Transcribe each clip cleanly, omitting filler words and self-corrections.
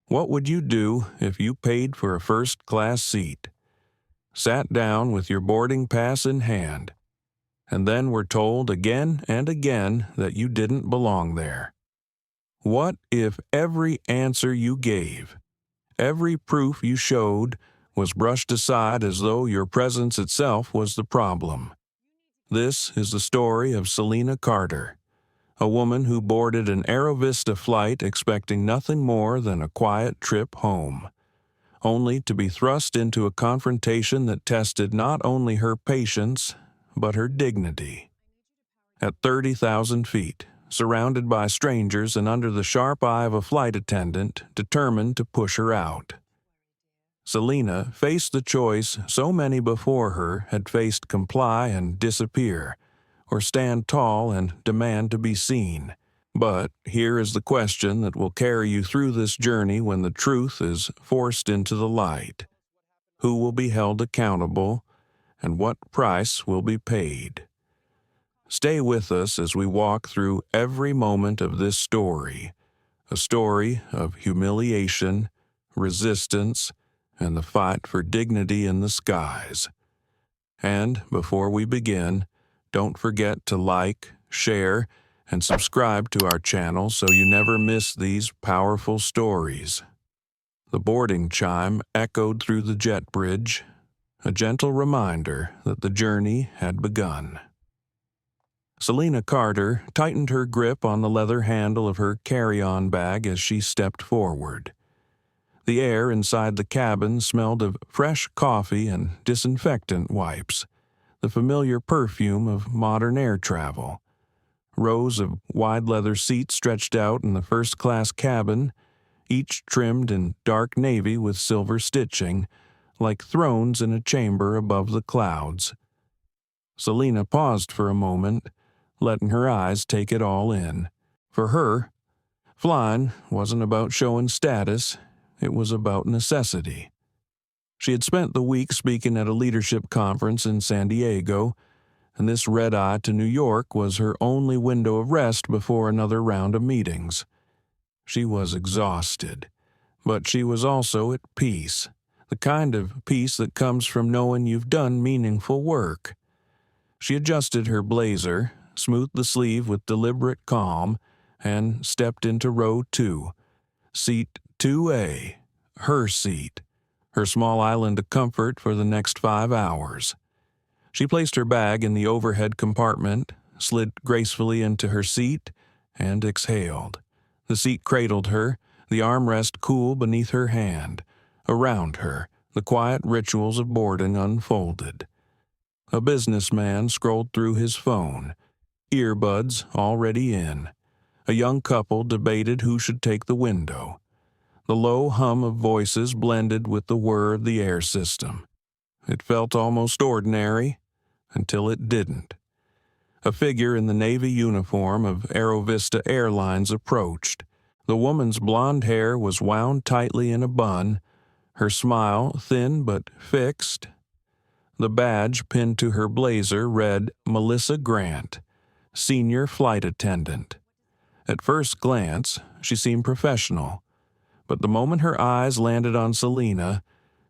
What would you do if you paid for a first-class seat, sat down with your boarding pass in hand, and then were told again and again that you didn't belong there? What if every answer you gave, every proof you showed, was brushed aside as though your presence itself was the problem? This is the story of Selena Carter, a woman who boarded an AeroVista flight expecting nothing more than a quiet trip home, only to be thrust into a confrontation that tested not only her patience, but her dignity. At 30,000 feet, surrounded by strangers and under the sharp eye of a flight attendant determined to push her out, Selena faced the choice so many before her had faced: comply and disappear, or stand tall and demand to be seen. But here is the question that will carry you through this journey when the truth is forced into the light. Who will be held accountable, and what price will be paid? Stay with us as we walk through every moment of this story, a story of humiliation, resistance, and the fight for dignity in the skies. And before we begin, don't forget to like, share, and subscribe to our channel so you never miss these powerful stories. The boarding chime echoed through the jet bridge, a gentle reminder that the journey had begun. Selena Carter tightened her grip on the leather handle of her carry-on bag as she stepped forward. The air inside the cabin smelled of fresh coffee and disinfectant wipes, the familiar perfume of modern air travel. Rows of wide leather seats stretched out in the first-class cabin, each trimmed in dark navy with silver stitching, like thrones in a chamber above the clouds. Selena paused for a moment, letting her eyes take it all in. For her, flying wasn't about showing status, it was about necessity. She had spent the week speaking at a leadership conference in San Diego, and this red-eye to New York was her only window of rest before another round of meetings. She was exhausted, but she was also at peace, the kind of peace that comes from knowing you've done meaningful work. She adjusted her blazer, smoothed the sleeve with deliberate calm, and stepped into row 2, seat 2A, her seat, her small island of comfort for the next 5 hours. She placed her bag in the overhead compartment, slid gracefully into her seat, and exhaled. The seat cradled her, the armrest cool beneath her hand. Around her, the quiet rituals of boarding unfolded. A businessman scrolled through his phone, earbuds already in. A young couple debated who should take the window. The low hum of voices blended with the whir of the air system. It felt almost ordinary, until it didn't. A figure in the Navy uniform of AeroVista Airlines approached. The woman's blonde hair was wound tightly in a bun, her smile thin but fixed. The badge pinned to her blazer read Melissa Grant, Senior Flight Attendant. At first glance, she seemed professional, but the moment her eyes landed on Selena,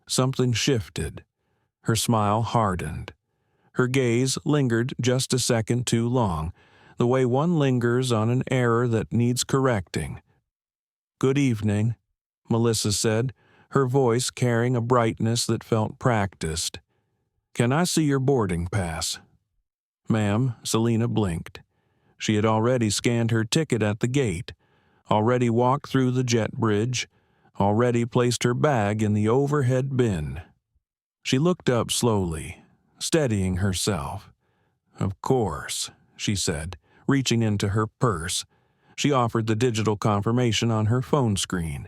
something shifted. Her smile hardened. Her gaze lingered just a second too long, the way one lingers on an error that needs correcting. "Good evening," Melissa said, her voice carrying a brightness that felt practiced. "Can I see your boarding pass?" "Ma'am," Selena blinked. She had already scanned her ticket at the gate, already walked through the jet bridge, already placed her bag in the overhead bin. She looked up slowly, steadying herself. "Of course," she said, reaching into her purse. She offered the digital confirmation on her phone screen.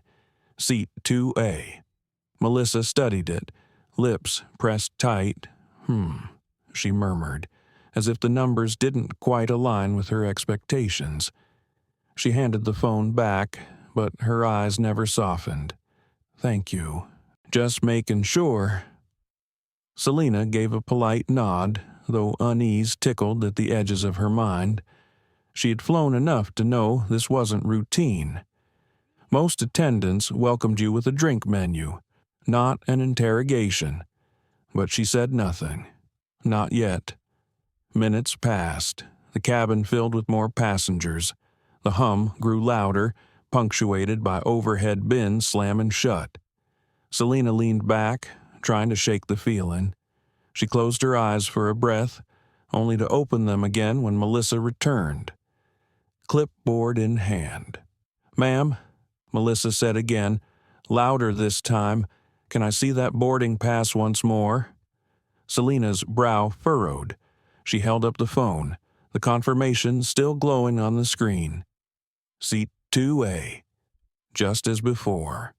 Seat 2A. Melissa studied it, lips pressed tight. She murmured, as if the numbers didn't quite align with her expectations. She handed the phone back, but her eyes never softened. "Thank you. Just making sure." Selena gave a polite nod, though unease tickled at the edges of her mind. She had flown enough to know this wasn't routine. Most attendants welcomed you with a drink menu, not an interrogation. But she said nothing. Not yet. Minutes passed, the cabin filled with more passengers. The hum grew louder, punctuated by overhead bins slamming shut. Selena leaned back, trying to shake the feeling. She closed her eyes for a breath, only to open them again when Melissa returned. Clipboard in hand. "Ma'am," Melissa said again, louder this time, "can I see that boarding pass once more?" Selena's brow furrowed. She held up the phone, the confirmation still glowing on the screen. Seat 2A. Just as before.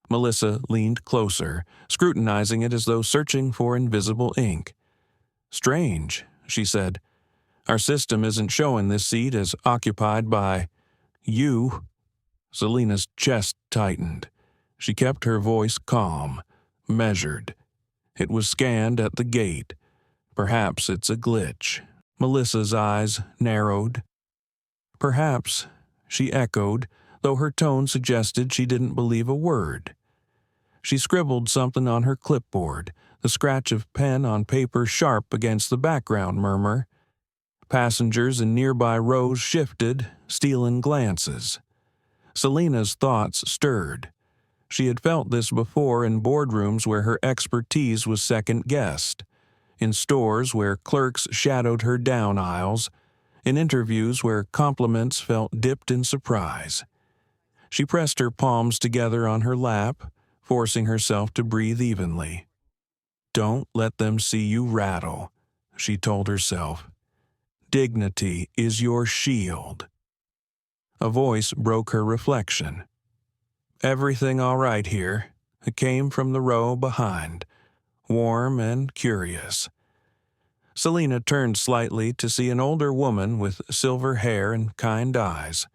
Melissa leaned closer, scrutinizing it as though searching for invisible ink. "Strange," she said. "Our system isn't showing this seat as occupied by you." Selena's chest tightened. She kept her voice calm, measured. It was scanned at the gate. Perhaps it's a glitch. Melissa's eyes narrowed. "Perhaps," she echoed, though her tone suggested she didn't believe a word. She scribbled something on her clipboard, the scratch of pen on paper sharp against the background murmur. Passengers in nearby rows shifted, stealing glances. Selena's thoughts stirred. She had felt this before in boardrooms where her expertise was second-guessed, in stores where clerks shadowed her down aisles, in interviews where compliments felt dipped in surprise. She pressed her palms together on her lap, forcing herself to breathe evenly. "Don't let them see you rattle," she told herself. "Dignity is your shield." A voice broke her reflection. "Everything all right here?" It came from the row behind, warm and curious. Selena turned slightly to see an older woman with silver hair and kind eyes.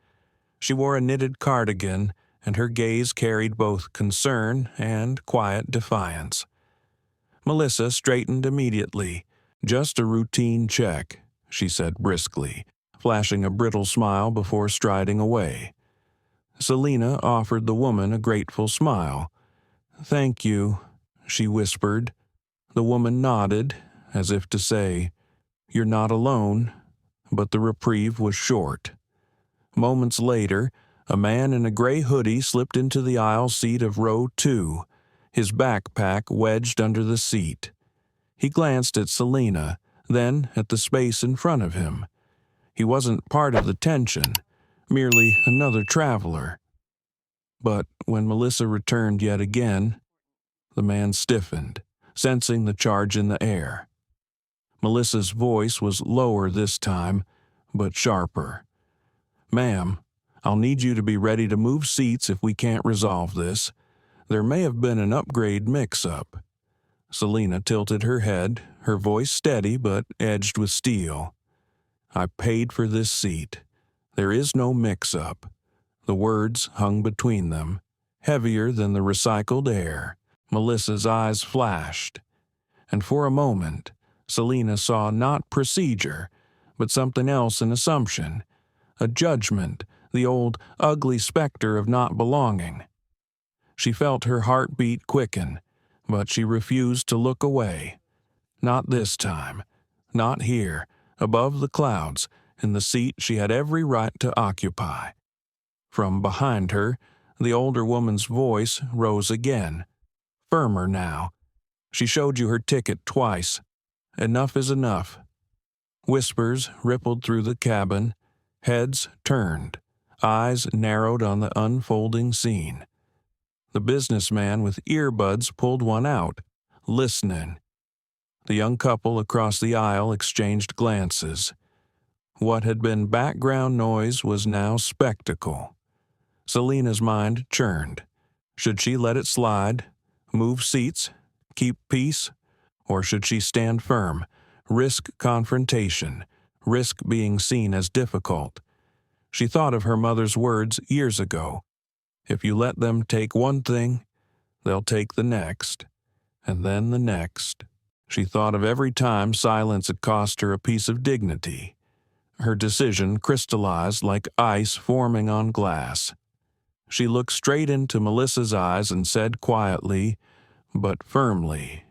She wore a knitted cardigan, and her gaze carried both concern and quiet defiance. Melissa straightened immediately. "Just a routine check," she said briskly, flashing a brittle smile before striding away. Selena offered the woman a grateful smile. "Thank you," she whispered. The woman nodded, as if to say, "You're not alone," but the reprieve was short. Moments later, a man in a gray hoodie slipped into the aisle seat of row 2, his backpack wedged under the seat. He glanced at Selena, then at the space in front of him. He wasn't part of the tension, merely another traveler. But when Melissa returned yet again, the man stiffened, sensing the charge in the air. Melissa's voice was lower this time, but sharper. "Ma'am, I'll need you to be ready to move seats if we can't resolve this. There may have been an upgrade mix-up." Selena tilted her head, her voice steady but edged with steel. "I paid for this seat. There is no mix-up." The words hung between them, heavier than the recycled air. Melissa's eyes flashed, and for a moment, Selena saw not procedure, but something else in assumption, a judgment, the old, ugly specter of not belonging. She felt her heartbeat quicken, but she refused to look away. Not this time. Not here, above the clouds, in the seat she had every right to occupy. From behind her, the older woman's voice rose again, firmer now. "She showed you her ticket twice. Enough is enough." Whispers rippled through the cabin, heads turned, eyes narrowed on the unfolding scene. The businessman with earbuds pulled one out, listening. The young couple across the aisle exchanged glances. What had been background noise was now spectacle. Selena's mind churned. Should she let it slide, move seats, keep peace, or should she stand firm, risk confrontation, risk being seen as difficult? She thought of her mother's words years ago. If you let them take one thing, they'll take the next, and then the next. She thought of every time silence had cost her a piece of dignity. Her decision crystallized like ice forming on glass. She looked straight into Melissa's eyes and said quietly, but firmly,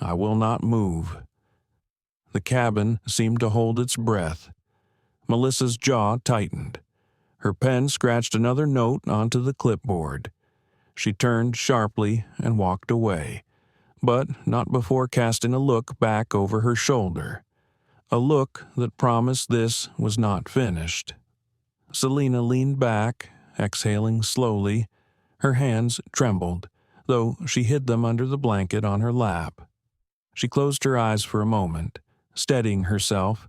"I will not move." The cabin seemed to hold its breath. Melissa's jaw tightened. Her pen scratched another note onto the clipboard. She turned sharply and walked away, but not before casting a look back over her shoulder. A look that promised this was not finished. Selena leaned back, exhaling slowly. Her hands trembled, though she hid them under the blanket on her lap. She closed her eyes for a moment, steadying herself,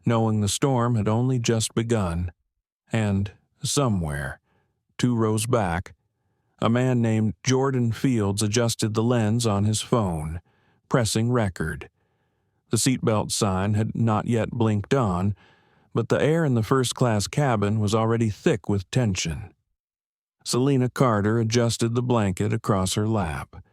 knowing the storm had only just begun, and somewhere, 2 rows back, a man named Jordan Fields adjusted the lens on his phone, pressing record. The seatbelt sign had not yet blinked on, but the air in the first-class cabin was already thick with tension. Selena Carter adjusted the blanket across her lap,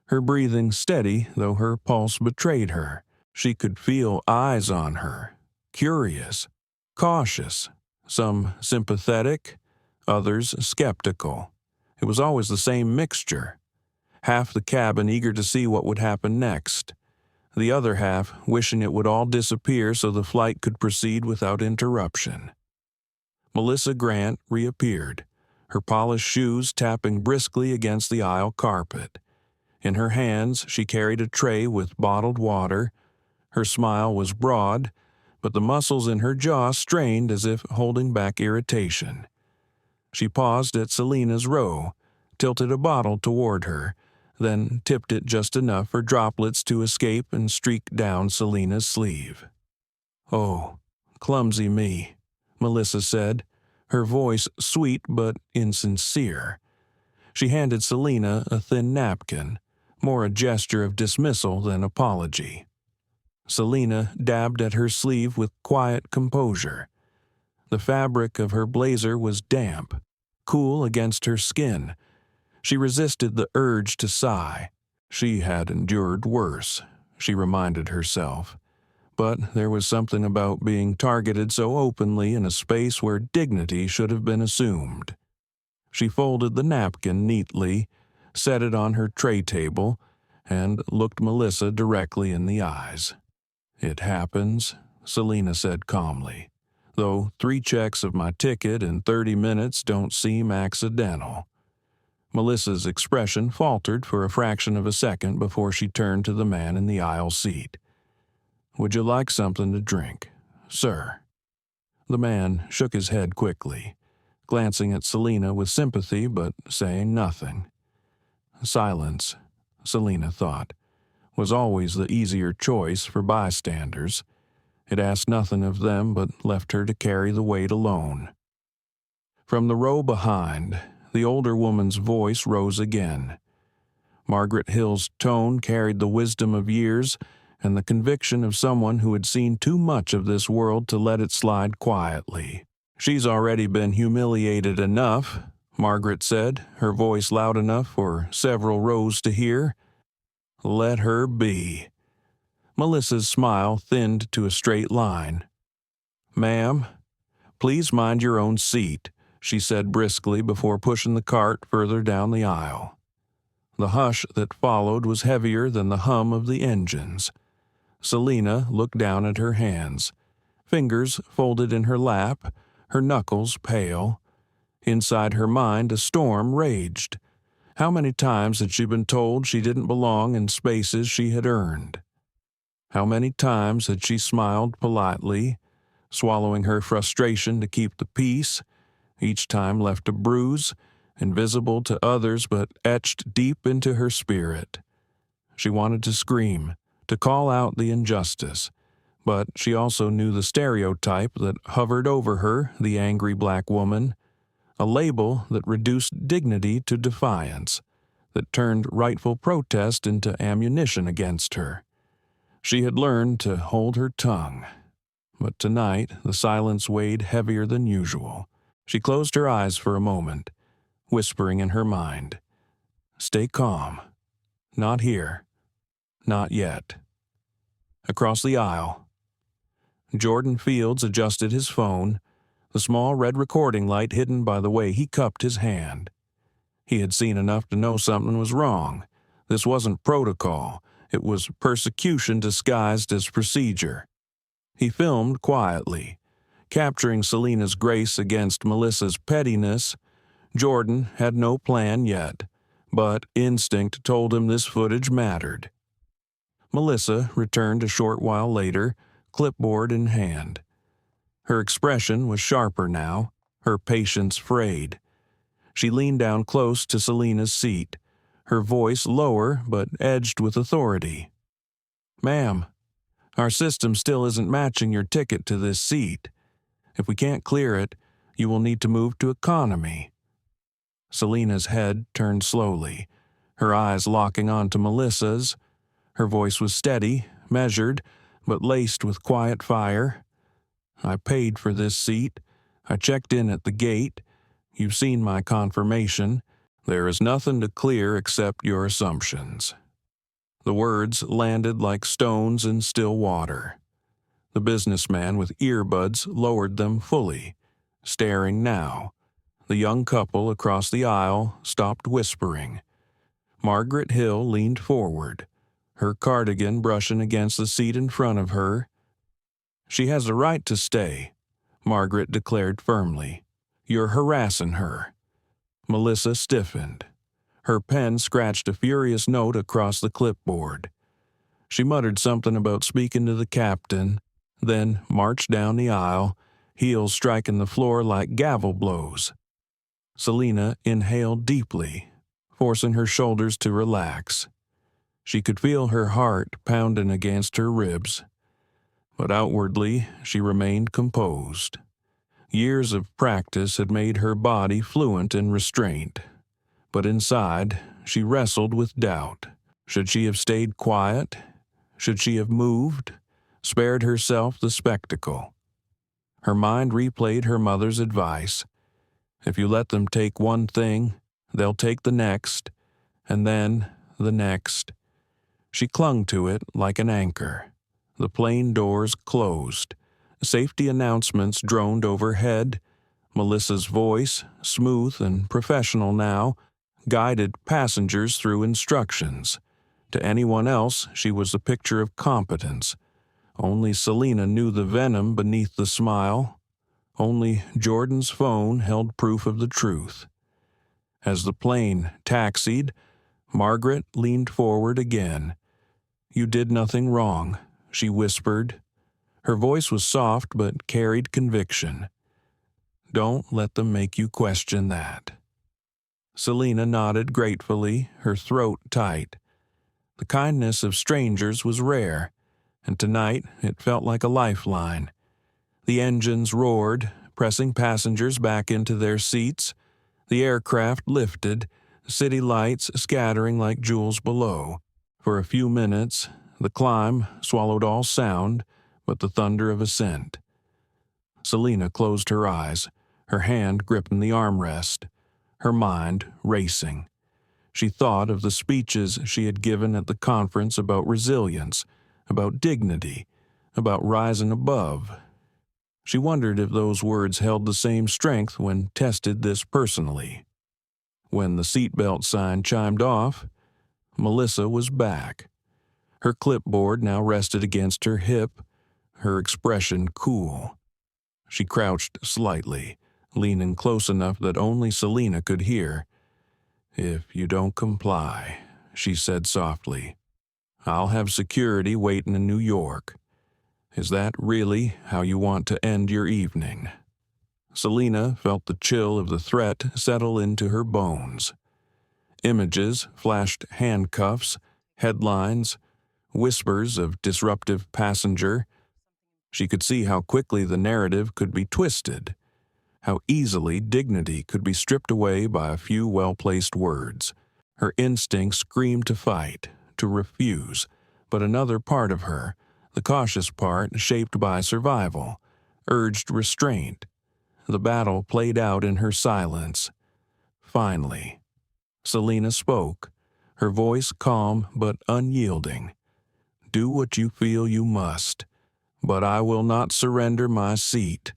her breathing steady though her pulse betrayed her. She could feel eyes on her, curious, cautious, some sympathetic, others skeptical. It was always the same mixture. Half the cabin eager to see what would happen next, the other half wishing it would all disappear so the flight could proceed without interruption. Melissa Grant reappeared, her polished shoes tapping briskly against the aisle carpet. In her hands she carried a tray with bottled water. Her smile was broad, but the muscles in her jaw strained as if holding back irritation. She paused at Selena's row, tilted a bottle toward her, then tipped it just enough for droplets to escape and streak down Selena's sleeve. "Oh, clumsy me," Melissa said, her voice sweet but insincere. She handed Selena a thin napkin, more a gesture of dismissal than apology. Selena dabbed at her sleeve with quiet composure. The fabric of her blazer was damp, cool against her skin. She resisted the urge to sigh. She had endured worse, she reminded herself. But there was something about being targeted so openly in a space where dignity should have been assumed. She folded the napkin neatly, set it on her tray table, and looked Melissa directly in the eyes. "It happens," Selena said calmly, "though 3 checks of my ticket in 30 minutes don't seem accidental." Melissa's expression faltered for a fraction of a second before she turned to the man in the aisle seat. "Would you like something to drink, sir?" The man shook his head quickly, glancing at Selena with sympathy but saying nothing. Silence, Selena thought, was always the easier choice for bystanders. It asked nothing of them but left her to carry the weight alone. From the row behind, the older woman's voice rose again. Margaret Hill's tone carried the wisdom of years and the conviction of someone who had seen too much of this world to let it slide quietly. "She's already been humiliated enough," Margaret said, her voice loud enough for several rows to hear. "Let her be." Melissa's smile thinned to a straight line. "Ma'am, please mind your own seat," she said briskly before pushing the cart further down the aisle. The hush that followed was heavier than the hum of the engines. Selena looked down at her hands, fingers folded in her lap, her knuckles pale. Inside her mind a storm raged. How many times had she been told she didn't belong in spaces she had earned? How many times had she smiled politely, swallowing her frustration to keep the peace, each time left a bruise, invisible to others but etched deep into her spirit. She wanted to scream, to call out the injustice, but she also knew the stereotype that hovered over her, the angry black woman, a label that reduced dignity to defiance, that turned rightful protest into ammunition against her. She had learned to hold her tongue, but tonight the silence weighed heavier than usual. She closed her eyes for a moment, whispering in her mind, "Stay calm. Not here. Not yet." Across the aisle, Jordan Fields adjusted his phone, the small red recording light hidden by the way he cupped his hand. He had seen enough to know something was wrong. This wasn't protocol. It was persecution disguised as procedure. He filmed quietly, capturing Selena's grace against Melissa's pettiness. Jordan had no plan yet, but instinct told him this footage mattered. Melissa returned a short while later, clipboard in hand. Her expression was sharper now, her patience frayed. She leaned down close to Selena's seat, her voice lower but edged with authority. "Ma'am, our system still isn't matching your ticket to this seat. If we can't clear it, you will need to move to economy." Selena's head turned slowly, her eyes locking onto Melissa's. Her voice was steady, measured, but laced with quiet fire. "I paid for this seat. I checked in at the gate. You've seen my confirmation. There is nothing to clear except your assumptions." The words landed like stones in still water. The businessman with earbuds lowered them fully, staring now. The young couple across the aisle stopped whispering. Margaret Hill leaned forward, her cardigan brushing against the seat in front of her. "She has a right to stay," Margaret declared firmly. "You're harassing her." Melissa stiffened. Her pen scratched a furious note across the clipboard. She muttered something about speaking to the captain, then marched down the aisle, heels striking the floor like gavel blows. Selena inhaled deeply, forcing her shoulders to relax. She could feel her heart pounding against her ribs, but outwardly she remained composed. Years of practice had made her body fluent in restraint, but inside she wrestled with doubt. Should she have stayed quiet? Should she have moved, spared herself the spectacle? Her mind replayed her mother's advice. If you let them take one thing, they'll take the next, and then the next. She clung to it like an anchor. The plane doors closed. Safety announcements droned overhead. Melissa's voice, smooth and professional now, guided passengers through instructions. To anyone else, she was a picture of competence. Only Selena knew the venom beneath the smile. Only Jordan's phone held proof of the truth. As the plane taxied, Margaret leaned forward again. "You did nothing wrong," she whispered. Her voice was soft but carried conviction. "Don't let them make you question that." Selena nodded gratefully, her throat tight. The kindness of strangers was rare, and tonight it felt like a lifeline. The engines roared, pressing passengers back into their seats. The aircraft lifted, city lights scattering like jewels below. For a few minutes, the climb swallowed all sound but the thunder of ascent. Selena closed her eyes, her hand gripping the armrest, her mind racing. She thought of the speeches she had given at the conference about resilience, about dignity, about rising above. She wondered if those words held the same strength when tested this personally. When the seatbelt sign chimed off, Melissa was back. Her clipboard now rested against her hip, her expression cool. She crouched slightly, leaning close enough that only Selena could hear. "If you don't comply," she said softly, "I'll have security waiting in New York. Is that really how you want to end your evening?" Selena felt the chill of the threat settle into her bones. Images flashed: handcuffs, headlines, whispers of disruptive passenger. She could see how quickly the narrative could be twisted, how easily dignity could be stripped away by a few well-placed words. Her instincts screamed to fight, to refuse, but another part of her, the cautious part shaped by survival, urged restraint. The battle played out in her silence. Finally, Selena spoke, her voice calm but unyielding. "Do what you feel you must, but I will not surrender my seat."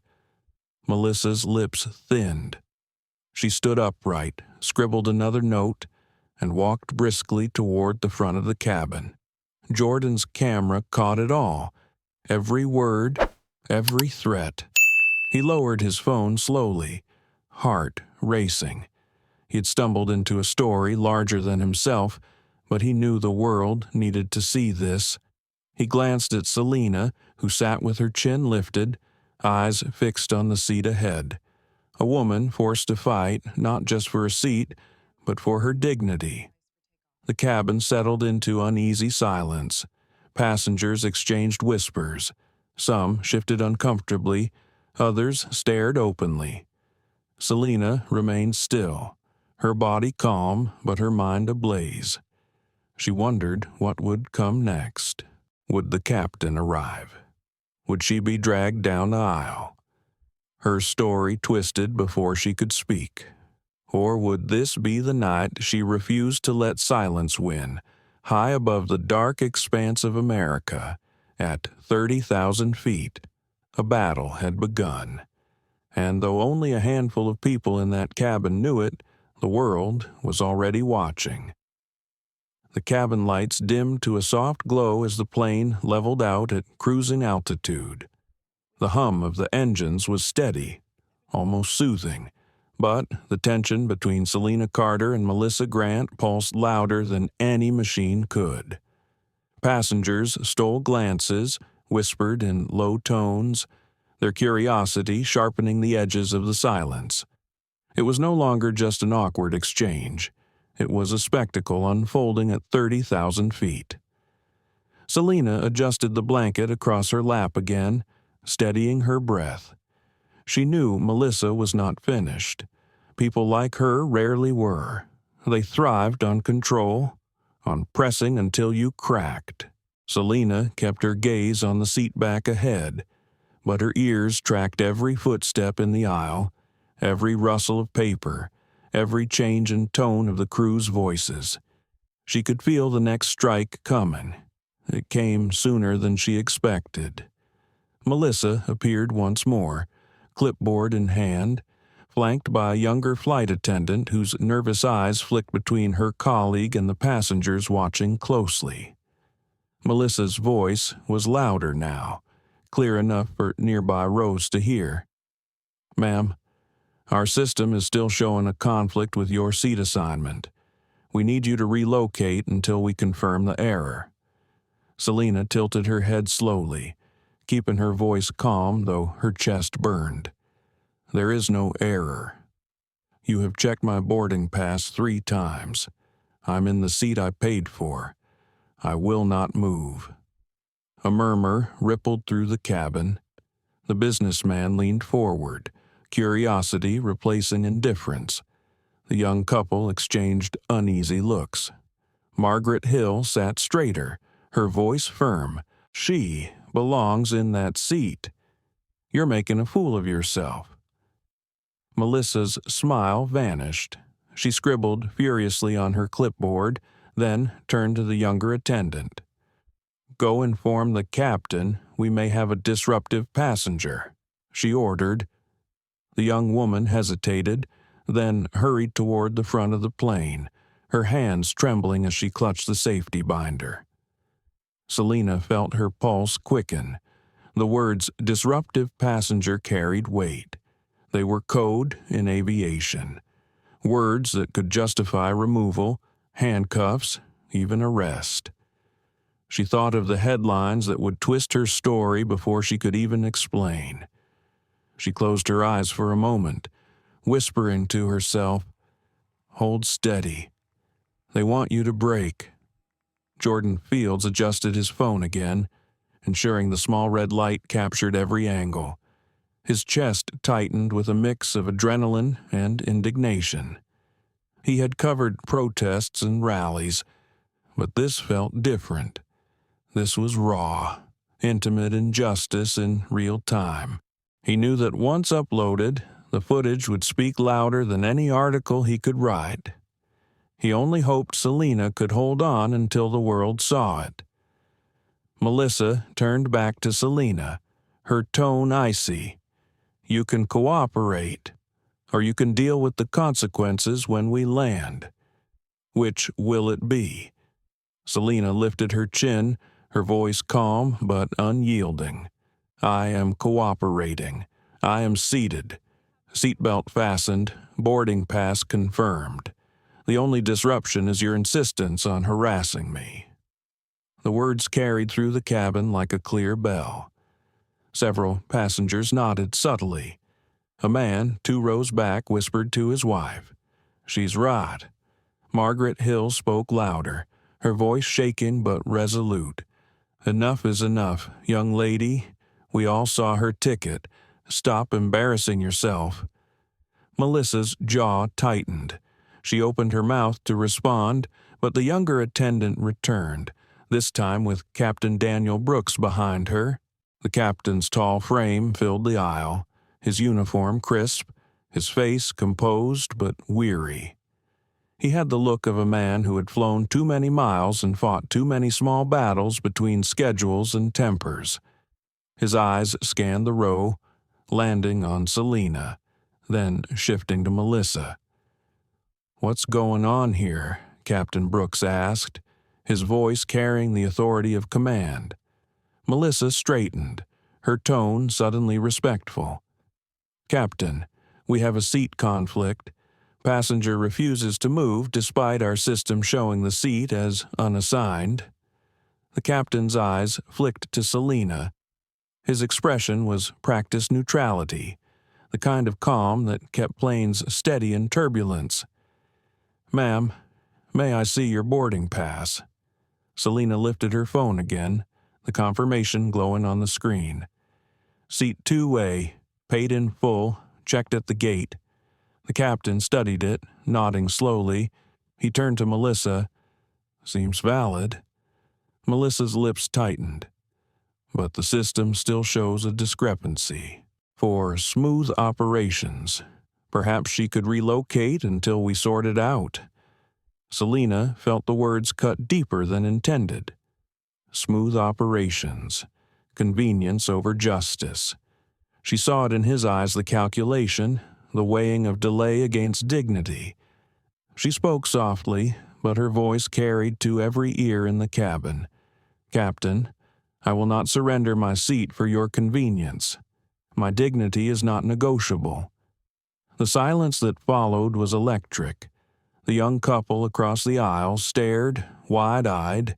Melissa's lips thinned. She stood upright, scribbled another note, and walked briskly toward the front of the cabin. Jordan's camera caught it all, every word, every threat. He lowered his phone slowly, heart racing. He had stumbled into a story larger than himself, but he knew the world needed to see this. He glanced at Selena, who sat with her chin lifted, eyes fixed on the seat ahead. A woman forced to fight, not just for a seat, but for her dignity. The cabin settled into uneasy silence. Passengers exchanged whispers. Some shifted uncomfortably, others stared openly. Selena remained still, her body calm but her mind ablaze. She wondered what would come next. Would the captain arrive? Would she be dragged down the aisle? Her story twisted before she could speak. Or would this be the night she refused to let silence win, high above the dark expanse of America, at 30,000 feet? A battle had begun. And though only a handful of people in that cabin knew it, the world was already watching. The cabin lights dimmed to a soft glow as the plane leveled out at cruising altitude. The hum of the engines was steady, almost soothing, but the tension between Selena Carter and Melissa Grant pulsed louder than any machine could. Passengers stole glances, whispered in low tones, their curiosity sharpening the edges of the silence. It was no longer just an awkward exchange. It was a spectacle unfolding at 30,000 feet. Selena adjusted the blanket across her lap again, steadying her breath. She knew Melissa was not finished. People like her rarely were. They thrived on control, on pressing until you cracked. Selena kept her gaze on the seat back ahead, but her ears tracked every footstep in the aisle, every rustle of paper, every change in tone of the crew's voices. She could feel the next strike coming. It came sooner than she expected. Melissa appeared once more, clipboard in hand, flanked by a younger flight attendant whose nervous eyes flicked between her colleague and the passengers watching closely. Melissa's voice was louder now, clear enough for nearby rows to hear. "Ma'am, our system is still showing a conflict with your seat assignment. We need you to relocate until we confirm the error." Selena tilted her head slowly, keeping her voice calm though her chest burned. "There is no error. You have checked my boarding pass 3 times. I'm in the seat I paid for. I will not move." A murmur rippled through the cabin. The businessman leaned forward, curiosity replacing indifference. The young couple exchanged uneasy looks. Margaret Hill sat straighter, her voice firm. "She belongs in that seat. You're making a fool of yourself." Melissa's smile vanished. She scribbled furiously on her clipboard, then turned to the younger attendant. "Go inform the captain we may have a disruptive passenger," she ordered. The young woman hesitated, then hurried toward the front of the plane, her hands trembling as she clutched the safety binder. Selena felt her pulse quicken. The words disruptive passenger carried weight. They were code in aviation. Words that could justify removal, handcuffs, even arrest. She thought of the headlines that would twist her story before she could even explain. She closed her eyes for a moment, whispering to herself, "Hold steady. They want you to break." Jordan Fields adjusted his phone again, ensuring the small red light captured every angle. His chest tightened with a mix of adrenaline and indignation. He had covered protests and rallies, but this felt different. This was raw, intimate injustice in real time. He knew that once uploaded, the footage would speak louder than any article he could write. He only hoped Selena could hold on until the world saw it. Melissa turned back to Selena, her tone icy. "You can cooperate. or you can deal with the consequences when we land. Which will it be?" Selena lifted her chin, her voice calm but unyielding. "I am cooperating. I am seated. Seatbelt fastened, boarding pass confirmed. The only disruption is your insistence on harassing me." The words carried through the cabin like a clear bell. Several passengers nodded subtly. A man, 2 rows back, whispered to his wife, "She's right." Margaret Hill spoke louder, her voice shaking but resolute. "Enough is enough, young lady. We all saw her ticket. Stop embarrassing yourself." Melissa's jaw tightened. She opened her mouth to respond, but the younger attendant returned, this time with Captain Daniel Brooks behind her. The captain's tall frame filled the aisle, his uniform crisp, his face composed but weary. He had the look of a man who had flown too many miles and fought too many small battles between schedules and tempers. His eyes scanned the row, landing on Selena, then shifting to Melissa. "What's going on here?" Captain Brooks asked, his voice carrying the authority of command. Melissa straightened, her tone suddenly respectful. "Captain, we have a seat conflict. Passenger refuses to move despite our system showing the seat as unassigned." The captain's eyes flicked to Selena. His expression was practiced neutrality, the kind of calm that kept planes steady in turbulence. "Ma'am, may I see your boarding pass?" Selena lifted her phone again, the confirmation glowing on the screen. "Seat 2A, paid in full, checked at the gate." The captain studied it, nodding slowly. He turned to Melissa. "Seems valid." Melissa's lips tightened. "But the system still shows a discrepancy. For smooth operations, perhaps she could relocate until we sort it out." Selena felt the words cut deeper than intended. Smooth operations. Convenience over justice. She saw it in his eyes, the calculation, the weighing of delay against dignity. She spoke softly, but her voice carried to every ear in the cabin. "Captain, I will not surrender my seat for your convenience. My dignity is not negotiable." The silence that followed was electric. The young couple across the aisle stared, wide-eyed.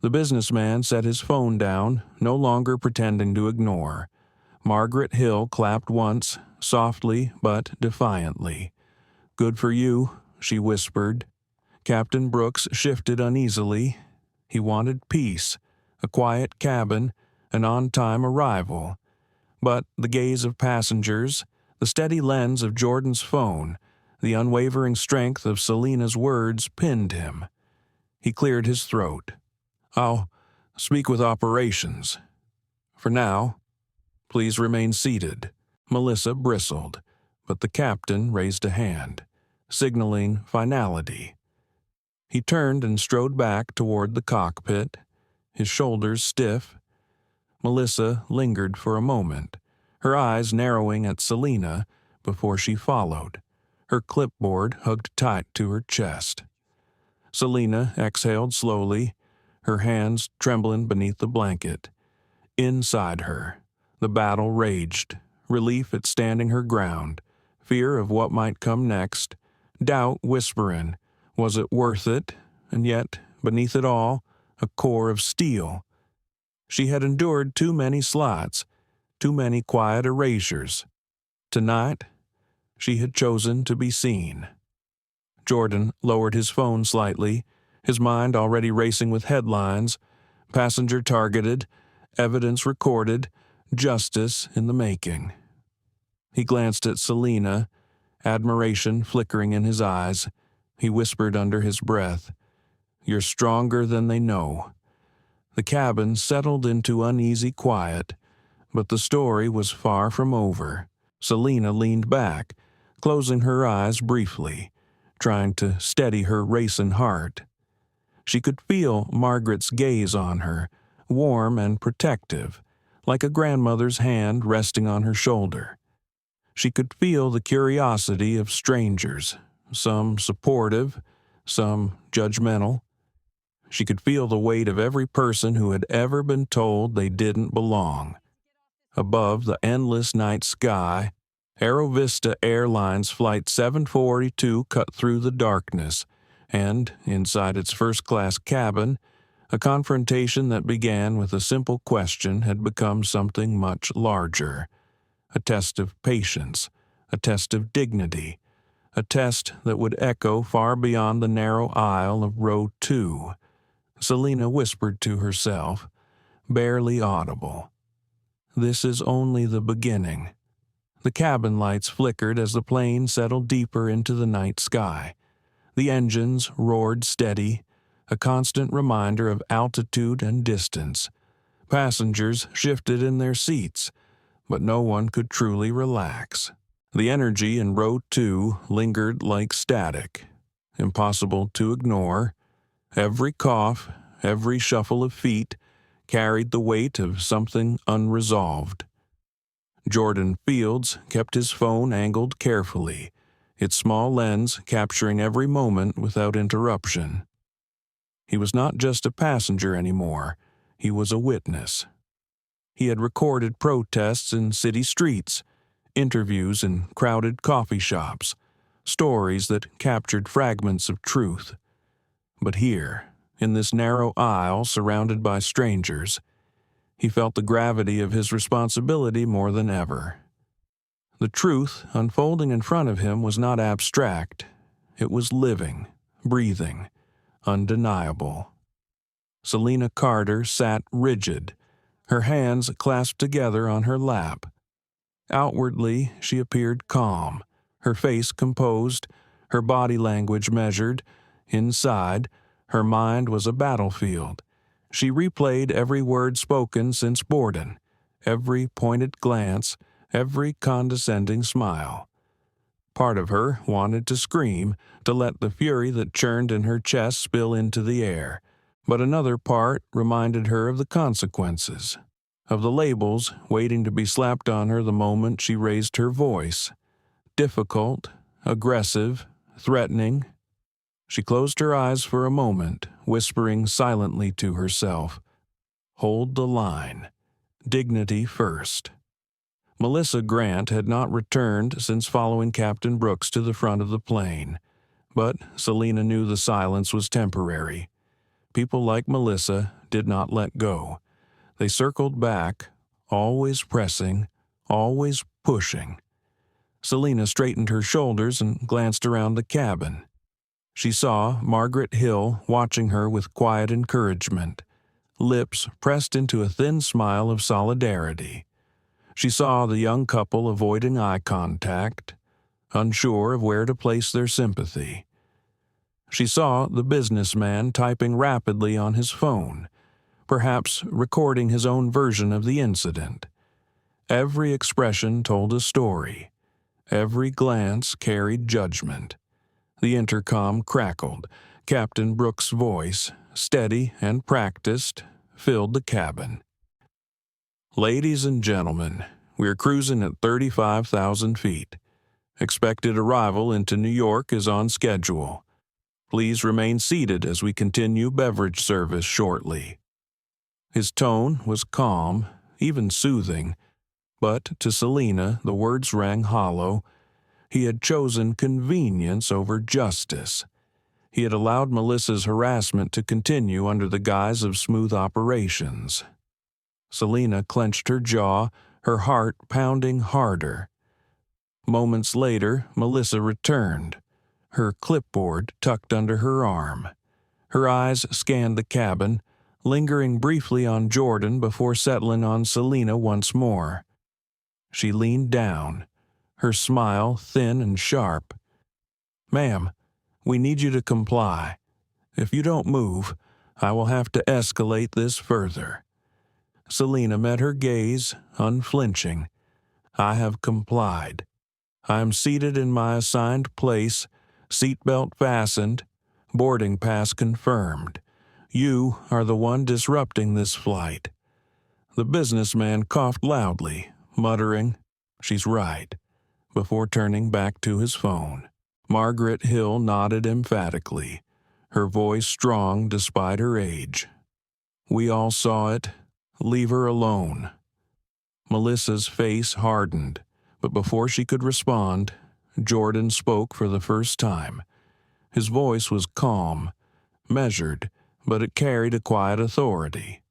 The businessman set his phone down, no longer pretending to ignore. Margaret Hill clapped once, softly but defiantly. "Good for you," she whispered. Captain Brooks shifted uneasily. He wanted peace, a quiet cabin, an on-time arrival. But the gaze of passengers, the steady lens of Jordan's phone, the unwavering strength of Selena's words pinned him. He cleared his throat. "I'll speak with operations. For now, please remain seated." Melissa bristled, but the captain raised a hand, signaling finality. He turned and strode back toward the cockpit, his shoulders stiff. Melissa lingered for a moment, her eyes narrowing at Selena before she followed, her clipboard hugged tight to her chest. Selena exhaled slowly, her hands trembling beneath the blanket. Inside her, the battle raged, relief at standing her ground, fear of what might come next, doubt whispering, was it worth it? And yet, beneath it all, a core of steel. She had endured too many slots, too many quiet erasures. Tonight, she had chosen to be seen. Jordan lowered his phone slightly, his mind already racing with headlines, passenger targeted, evidence recorded, justice in the making. He glanced at Selena, admiration flickering in his eyes. He whispered under his breath, "You're stronger than they know." The cabin settled into uneasy quiet, but the story was far from over. Selena leaned back, closing her eyes briefly, trying to steady her racing heart. She could feel Margaret's gaze on her, warm and protective, like a grandmother's hand resting on her shoulder. She could feel the curiosity of strangers, some supportive, some judgmental. She could feel the weight of every person who had ever been told they didn't belong. Above the endless night sky, AeroVista Airlines Flight 742 cut through the darkness, and, inside its first-class cabin, a confrontation that began with a simple question had become something much larger. A test of patience, a test of dignity, a test that would echo far beyond the narrow aisle of row 2. Selena whispered to herself, barely audible, "This is only the beginning." The cabin lights flickered as the plane settled deeper into the night sky. The engines roared steady, a constant reminder of altitude and distance. Passengers shifted in their seats, but no one could truly relax. The energy in row 2 lingered like static, impossible to ignore. Every cough, every shuffle of feet carried the weight of something unresolved. Jordan Fields kept his phone angled carefully, its small lens capturing every moment without interruption. He was not just a passenger anymore, he was a witness. He had recorded protests in city streets, interviews in crowded coffee shops, stories that captured fragments of truth. But here, in this narrow aisle surrounded by strangers, he felt the gravity of his responsibility more than ever. The truth unfolding in front of him was not abstract. It was living, breathing, undeniable. Selena Carter sat rigid, her hands clasped together on her lap. Outwardly, she appeared calm, her face composed, her body language measured. Inside, her mind was a battlefield. She replayed every word spoken since Borden, every pointed glance, every condescending smile. Part of her wanted to scream, to let the fury that churned in her chest spill into the air, but another part reminded her of the consequences, of the labels waiting to be slapped on her the moment she raised her voice. Difficult, aggressive, threatening. She closed her eyes for a moment, whispering silently to herself, "Hold the line. Dignity first." Melissa Grant had not returned since following Captain Brooks to the front of the plane, but Selena knew the silence was temporary. People like Melissa did not let go. They circled back, always pressing, always pushing. Selena straightened her shoulders and glanced around the cabin. She saw Margaret Hill watching her with quiet encouragement, lips pressed into a thin smile of solidarity. She saw the young couple avoiding eye contact, unsure of where to place their sympathy. She saw the businessman typing rapidly on his phone, perhaps recording his own version of the incident. Every expression told a story. Every glance carried judgment. The intercom crackled. Captain Brooks' voice, steady and practiced, filled the cabin. "Ladies and gentlemen, we're cruising at 35,000 feet. Expected arrival into New York is on schedule. Please remain seated as we continue beverage service shortly." His tone was calm, even soothing, but to Selena the words rang hollow. He had chosen convenience over justice. He had allowed Melissa's harassment to continue under the guise of smooth operations. Selena clenched her jaw, her heart pounding harder. Moments later, Melissa returned, her clipboard tucked under her arm. Her eyes scanned the cabin, lingering briefly on Jordan before settling on Selena once more. She leaned down, her smile thin and sharp. "Ma'am, we need you to comply. If you don't move, I will have to escalate this further." Selena met her gaze, unflinching. "I have complied. I am seated in my assigned place, seatbelt fastened, boarding pass confirmed. You are the one disrupting this flight." The businessman coughed loudly, muttering, "She's right." before turning back to his phone. Margaret Hill nodded emphatically, her voice strong despite her age. "We all saw it. Leave her alone." Melissa's face hardened, but before she could respond, Jordan spoke for the first time. His voice was calm, measured, but it carried a quiet authority.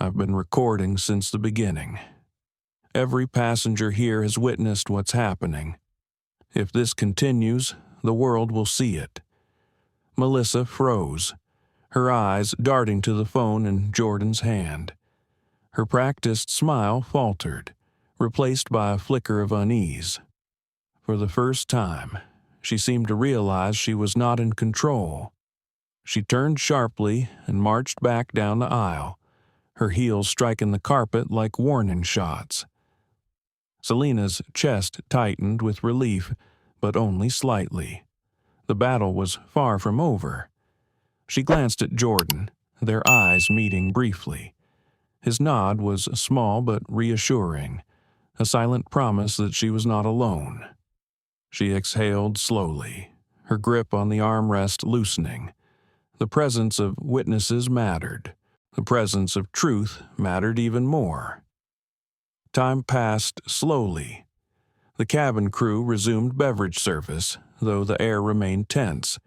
"I've been recording since the beginning. Every passenger here has witnessed what's happening. If this continues, the world will see it." Melissa froze, her eyes darting to the phone in Jordan's hand. Her practiced smile faltered, replaced by a flicker of unease. For the first time, she seemed to realize she was not in control. She turned sharply and marched back down the aisle, her heels striking the carpet like warning shots. Selena's chest tightened with relief, but only slightly. The battle was far from over. She glanced at Jordan, their eyes meeting briefly. His nod was small but reassuring, a silent promise that she was not alone. She exhaled slowly, her grip on the armrest loosening. The presence of witnesses mattered. The presence of truth mattered even more. Time passed slowly. The cabin crew resumed beverage service, though the air remained tense.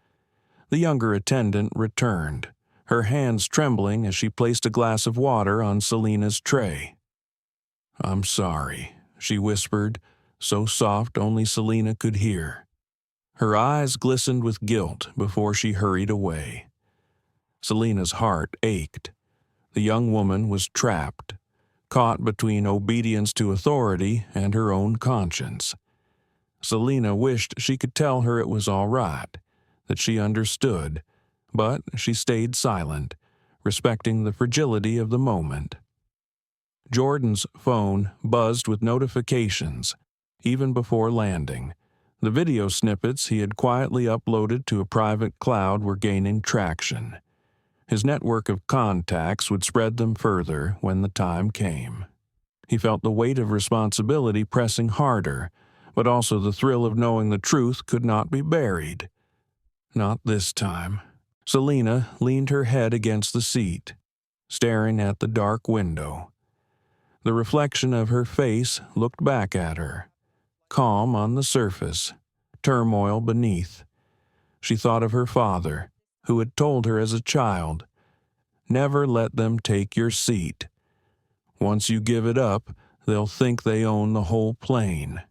The younger attendant returned, her hands trembling as she placed a glass of water on Selena's tray. "I'm sorry," she whispered, so soft only Selena could hear. Her eyes glistened with guilt before she hurried away. Selena's heart ached. The young woman was trapped, caught between obedience to authority and her own conscience. Selena wished she could tell her it was all right, that she understood, but she stayed silent, respecting the fragility of the moment. Jordan's phone buzzed with notifications, even before landing. The video snippets he had quietly uploaded to a private cloud were gaining traction. His network of contacts would spread them further when the time came. He felt the weight of responsibility pressing harder, but also the thrill of knowing the truth could not be buried. Not this time. Selena leaned her head against the seat, staring at the dark window. The reflection of her face looked back at her, calm on the surface, turmoil beneath. She thought of her father, who had told her as a child, "Never let them take your seat. Once you give it up, they'll think they own the whole plane."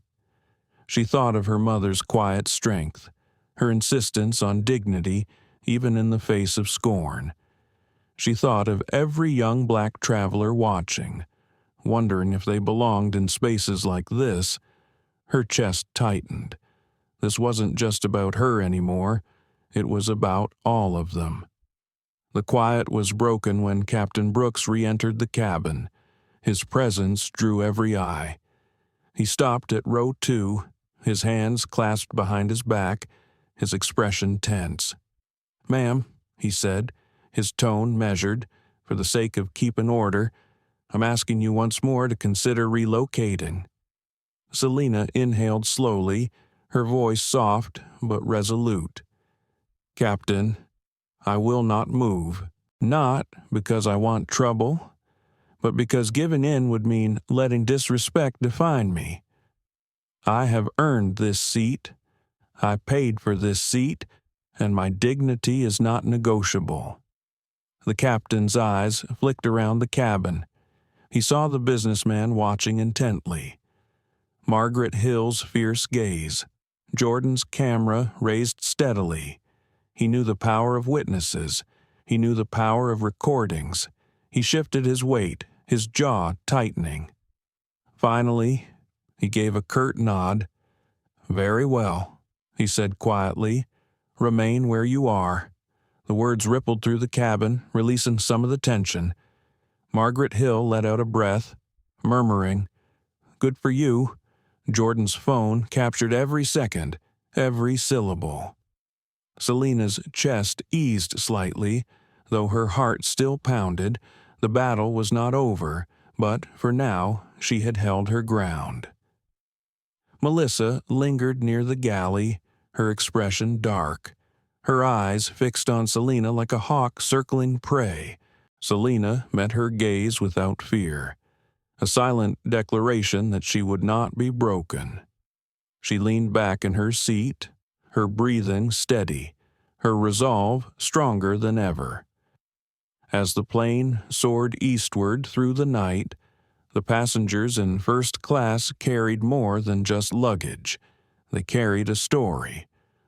She thought of her mother's quiet strength, her insistence on dignity even in the face of scorn. She thought of every young black traveler watching, wondering if they belonged in spaces like this. Her chest tightened. This wasn't just about her anymore. It was about all of them. The quiet was broken when Captain Brooks re-entered the cabin. His presence drew every eye. He stopped at row 2, his hands clasped behind his back, his expression tense. "Ma'am," he said, his tone measured, "for the sake of keeping order, I'm asking you once more to consider relocating." Selena inhaled slowly, her voice soft but resolute. "Captain, I will not move. Not because I want trouble, but because giving in would mean letting disrespect define me. I have earned this seat. I paid for this seat, and my dignity is not negotiable." The captain's eyes flicked around the cabin. He saw the businessman watching intently. Margaret Hill's fierce gaze. Jordan's camera raised steadily. He knew the power of witnesses. He knew the power of recordings. He shifted his weight, his jaw tightening. Finally, he gave a curt nod. "Very well," he said quietly. "Remain where you are." The words rippled through the cabin, releasing some of the tension. Margaret Hill let out a breath, murmuring, "Good for you." Jordan's phone captured every second, every syllable. Selena's chest eased slightly, though her heart still pounded. The battle was not over, but for now she had held her ground. Melissa lingered near the galley, her expression dark, her eyes fixed on Selena like a hawk circling prey. Selena met her gaze without fear, a silent declaration that she would not be broken. She leaned back in her seat, her breathing steady, her resolve stronger than ever. As the plane soared eastward through the night, the passengers in first class carried more than just luggage. They carried a story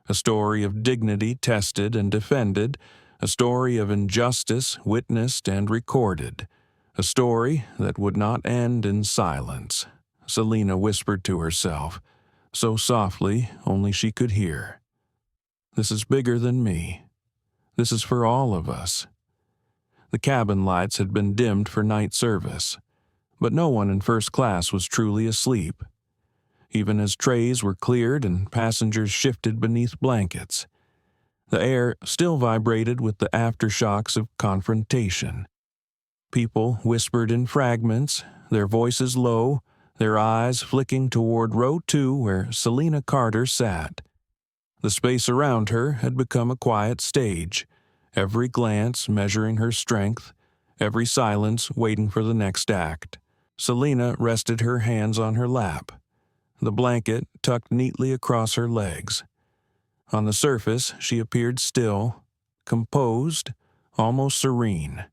of dignity tested and defended, a story of injustice witnessed and recorded, a story that would not end in silence. Selena whispered to herself, so softly only she could hear. This is bigger than me. This is for all of us. The cabin lights had been dimmed for night service, but no one in first class was truly asleep. Even as trays were cleared and passengers shifted beneath blankets, the air still vibrated with the aftershocks of confrontation. People whispered in fragments, their voices low, their eyes flicking toward row 2 where Selena Carter sat. The space around her had become a quiet stage, every glance measuring her strength, every silence waiting for the next act. Selena rested her hands on her lap, the blanket tucked neatly across her legs. On the surface, she appeared still, composed, almost serene.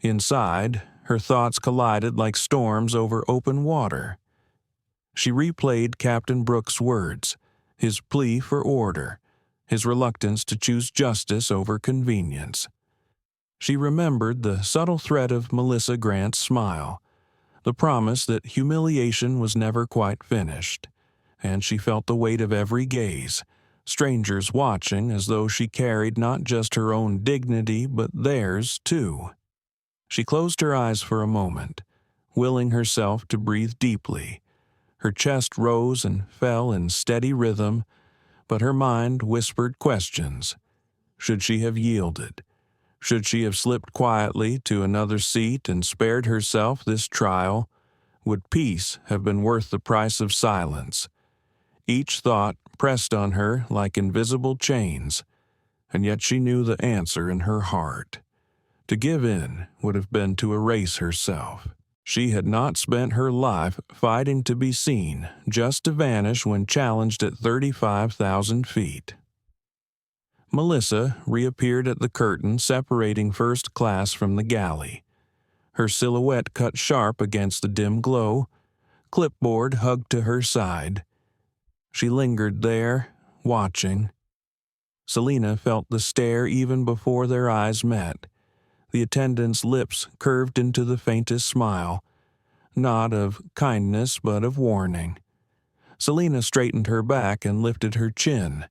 Inside, her thoughts collided like storms over open water. She replayed Captain Brooks' words, his plea for order, his reluctance to choose justice over convenience. She remembered the subtle threat of Melissa Grant's smile, the promise that humiliation was never quite finished, and she felt the weight of every gaze, strangers watching as though she carried not just her own dignity but theirs too. She closed her eyes for a moment, willing herself to breathe deeply. Her chest rose and fell in steady rhythm, but her mind whispered questions. Should she have yielded? Should she have slipped quietly to another seat and spared herself this trial? Would peace have been worth the price of silence? Each thought pressed on her like invisible chains, and yet she knew the answer in her heart. To give in would have been to erase herself. She had not spent her life fighting to be seen, just to vanish when challenged at 35,000 feet. Melissa reappeared at the curtain separating first class from the galley. Her silhouette cut sharp against the dim glow, clipboard hugged to her side. She lingered there, watching. Selena felt the stare even before their eyes met. The attendant's lips curved into the faintest smile, not of kindness but of warning. Selena straightened her back and lifted her chin,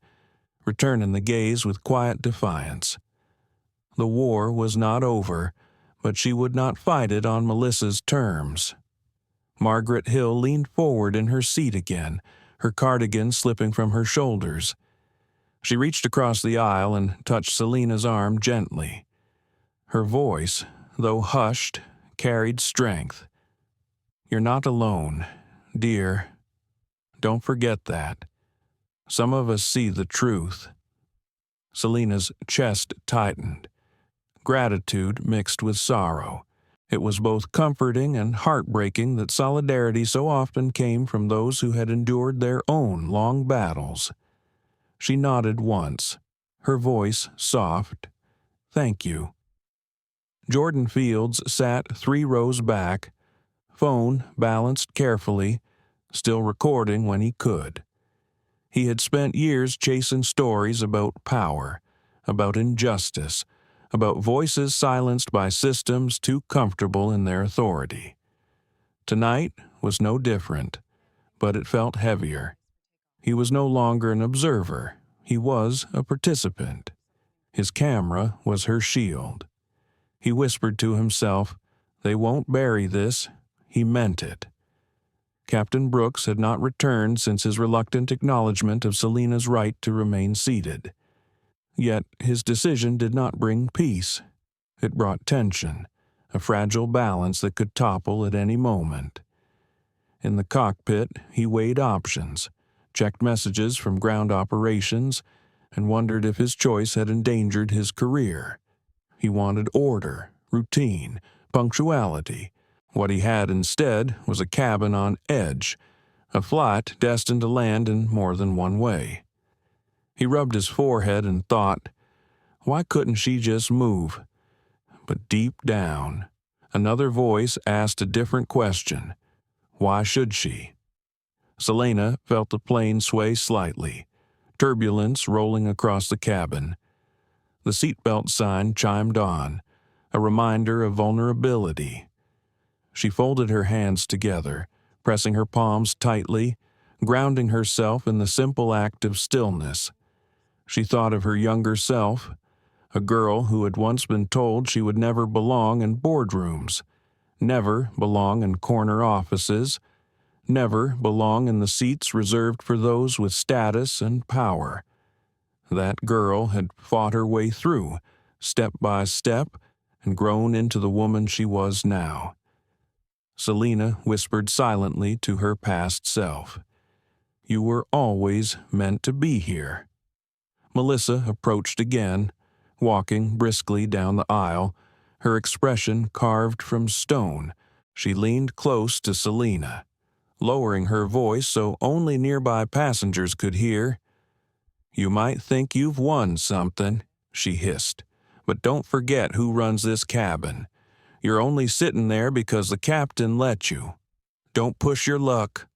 returning the gaze with quiet defiance. The war was not over, but she would not fight it on Melissa's terms. Margaret Hill leaned forward in her seat again, her cardigan slipping from her shoulders. She reached across the aisle and touched Selena's arm gently. Her voice, though hushed, carried strength. You're not alone, dear. Don't forget that. Some of us see the truth. Selena's chest tightened. Gratitude mixed with sorrow. It was both comforting and heartbreaking that solidarity so often came from those who had endured their own long battles. She nodded once, her voice soft. Thank you. Jordan Fields sat 3 rows back, phone balanced carefully, still recording when he could. He had spent years chasing stories about power, about injustice, about voices silenced by systems too comfortable in their authority. Tonight was no different, but it felt heavier. He was no longer an observer, he was a participant. His camera was her shield. He whispered to himself, "They won't bury this." He meant it. Captain Brooks had not returned since his reluctant acknowledgement of Selena's right to remain seated. Yet his decision did not bring peace. It brought tension, a fragile balance that could topple at any moment. In the cockpit, he weighed options. checked messages from ground operations, and wondered if his choice had endangered his career. He wanted order, routine, punctuality. What he had instead was a cabin on edge, a flight destined to land in more than one way. He rubbed his forehead and thought, why couldn't she just move? But deep down, another voice asked a different question. Why should she? Selena felt the plane sway slightly, turbulence rolling across the cabin. The seatbelt sign chimed on, a reminder of vulnerability. She folded her hands together, pressing her palms tightly, grounding herself in the simple act of stillness. She thought of her younger self, a girl who had once been told she would never belong in boardrooms, never belong in corner offices, never belong in the seats reserved for those with status and power. That girl had fought her way through, step by step, and grown into the woman she was now. Selena whispered silently to her past self, "You were always meant to be here." Melissa approached again, walking briskly down the aisle, her expression carved from stone. She leaned close to Selena, lowering her voice so only nearby passengers could hear. "You might think you've won something," she hissed, "but don't forget who runs this cabin. You're only sitting there because the captain let you. Don't push your luck."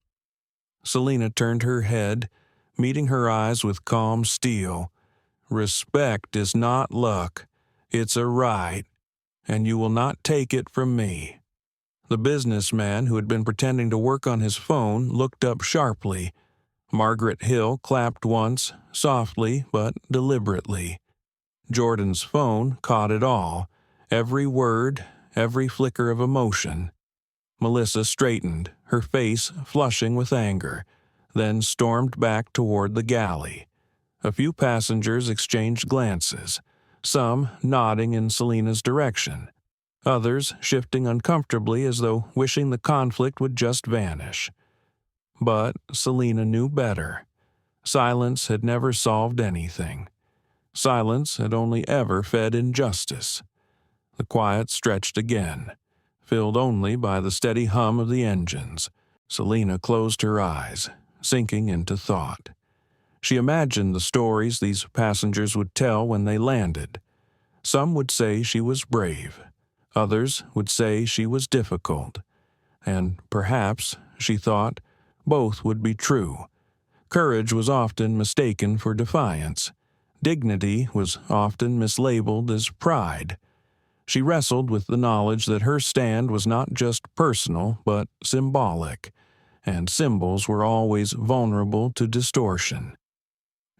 Selena turned her head, meeting her eyes with calm steel. "Respect is not luck. It's a right, and you will not take it from me." The businessman who had been pretending to work on his phone looked up sharply. Margaret Hill clapped once, softly but deliberately. Jordan's phone caught it all, every word, every flicker of emotion. Melissa straightened, her face flushing with anger, then stormed back toward the galley. A few passengers exchanged glances, some nodding in Selena's direction, others shifting uncomfortably as though wishing the conflict would just vanish. But Selena knew better. Silence had never solved anything. Silence had only ever fed injustice. The quiet stretched again, filled only by the steady hum of the engines. Selena closed her eyes, sinking into thought. She imagined the stories these passengers would tell when they landed. Some would say she was brave. Others would say she was difficult. And perhaps, she thought, both would be true. Courage was often mistaken for defiance. Dignity was often mislabeled as pride. She wrestled with the knowledge that her stand was not just personal but symbolic, and symbols were always vulnerable to distortion.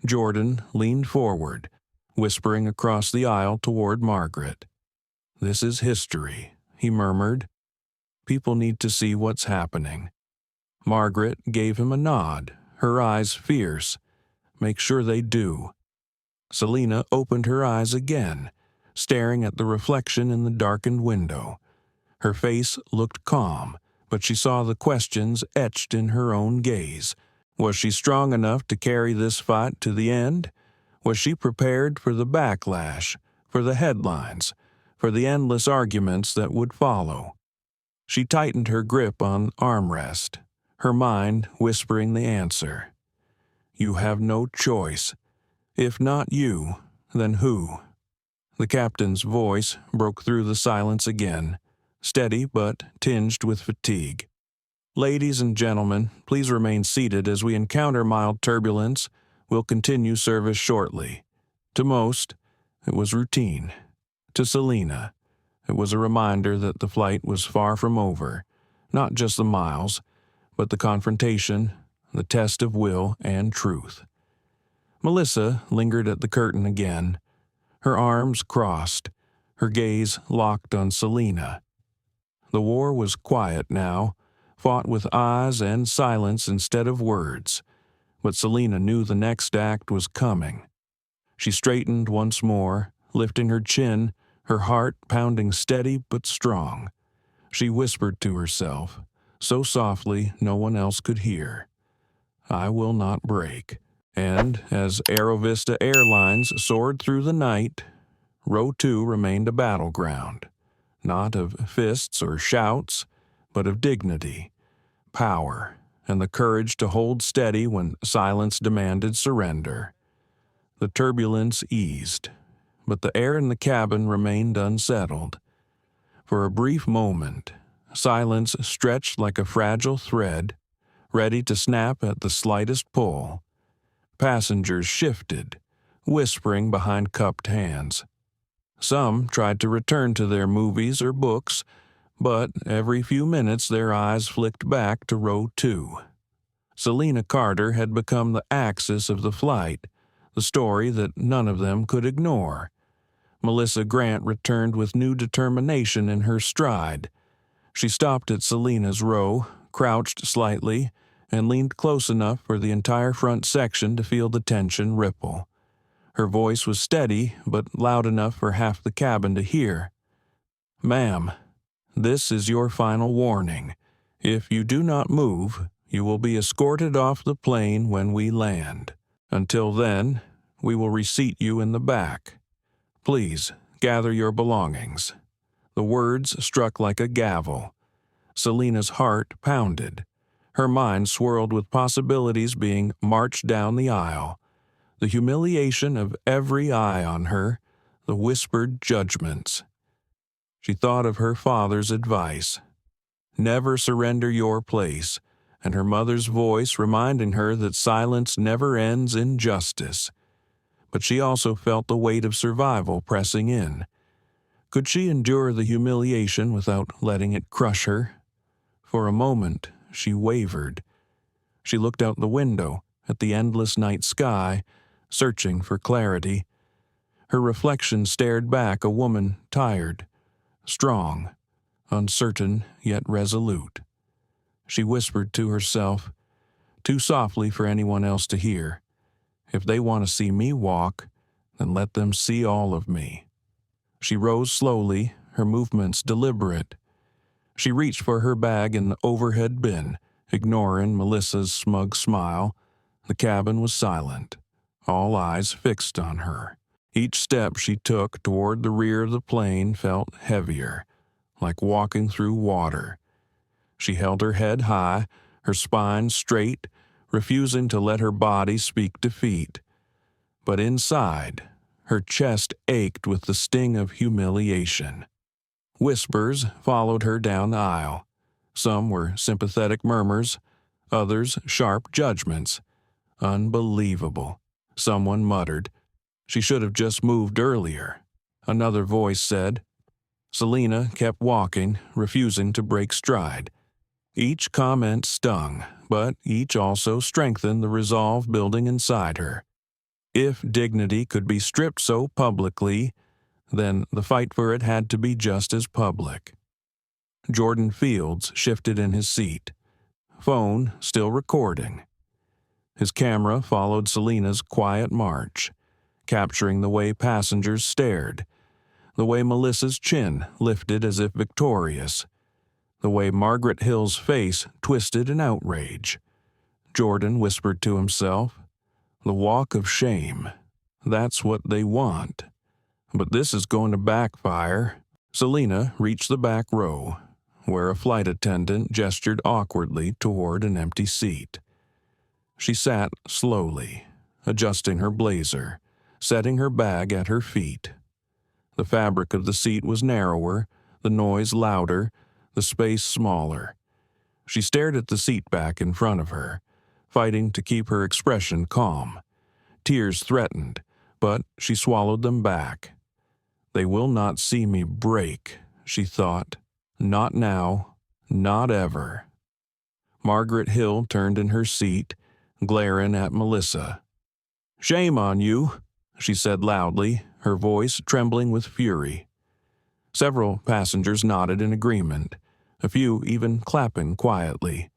Jordan leaned forward, whispering across the aisle toward Margaret. "This is history," he murmured. "People need to see what's happening." Margaret gave him a nod, her eyes fierce. "Make sure they do." Selena opened her eyes again, staring at the reflection in the darkened window. Her face looked calm, but she saw the questions etched in her own gaze. Was she strong enough to carry this fight to the end? Was she prepared for the backlash, for the headlines, for the endless arguments that would follow? She tightened her grip on armrest, her mind whispering the answer. "You have no choice. If not you, then who?" The captain's voice broke through the silence again, steady but tinged with fatigue. "Ladies and gentlemen, please remain seated as we encounter mild turbulence. We'll continue service shortly." To most, it was routine. To Selena, it was a reminder that the flight was far from over, not just the miles, but the confrontation, the test of will and truth. Melissa lingered at the curtain again, her arms crossed, her gaze locked on Selena. The war was quiet now, fought with eyes and silence instead of words, but Selena knew the next act was coming. She straightened once more, lifting her chin, her heart pounding steady but strong. She whispered to herself, so softly no one else could hear, I will not break. And as AeroVista Airlines soared through the night, Row 2 remained a battleground, not of fists or shouts, but of dignity, power, and the courage to hold steady when silence demanded surrender. The turbulence eased, but the air in the cabin remained unsettled. For a brief moment, silence stretched like a fragile thread, ready to snap at the slightest pull. Passengers shifted, whispering behind cupped hands. Some tried to return to their movies or books, but every few minutes their eyes flicked back to Row 2. Selena Carter had become the axis of the flight, the story that none of them could ignore. Melissa Grant returned with new determination in her stride. She stopped at Selena's row, crouched slightly, and leaned close enough for the entire front section to feel the tension ripple. Her voice was steady, but loud enough for half the cabin to hear. "Ma'am, this is your final warning. If you do not move, you will be escorted off the plane when we land. Until then, we will reseat you in the back. Please, gather your belongings." The words struck like a gavel. Selena's heart pounded. Her mind swirled with possibilities being marched down the aisle. The humiliation of every eye on her, the whispered judgments. She thought of her father's advice. Never surrender your place, and her mother's voice reminding her that silence never ends in justice. But she also felt the weight of survival pressing in. Could she endure the humiliation without letting it crush her? For a moment, she wavered. She looked out the window at the endless night sky, searching for clarity. Her reflection stared back, a woman tired, strong, uncertain yet resolute. She whispered to herself, too softly for anyone else to hear, "If they want to see me walk, then let them see all of me." She rose slowly, her movements deliberate. She reached for her bag in the overhead bin, ignoring Melissa's smug smile. The cabin was silent, all eyes fixed on her. Each step she took toward the rear of the plane felt heavier, like walking through water. She held her head high, her spine straight, refusing to let her body speak defeat. But inside, her chest ached with the sting of humiliation. Whispers followed her down the aisle. Some were sympathetic murmurs, others sharp judgments. Unbelievable. Someone muttered, "She should have just moved earlier." Another voice said. Selena kept walking, refusing to break stride. Each comment stung, but each also strengthened the resolve building inside her. If dignity could be stripped so publicly, then the fight for it had to be just as public. Jordan Fields shifted in his seat, phone still recording. His camera followed Selena's quiet march, capturing the way passengers stared, the way Melissa's chin lifted as if victorious, the way Margaret Hill's face twisted in outrage. Jordan whispered to himself, "The walk of shame. That's what they want. But this is going to backfire." Selena reached the back row, where a flight attendant gestured awkwardly toward an empty seat. She sat slowly, adjusting her blazer, setting her bag at her feet. The fabric of the seat was narrower, the noise louder, the space smaller. She stared at the seat back in front of her, fighting to keep her expression calm. Tears threatened, but she swallowed them back. "They will not see me break," she thought. "Not now, not ever." Margaret Hill turned in her seat, glaring at Melissa. "Shame on you," she said loudly, her voice trembling with fury. Several passengers nodded in agreement, a few even clapping quietly.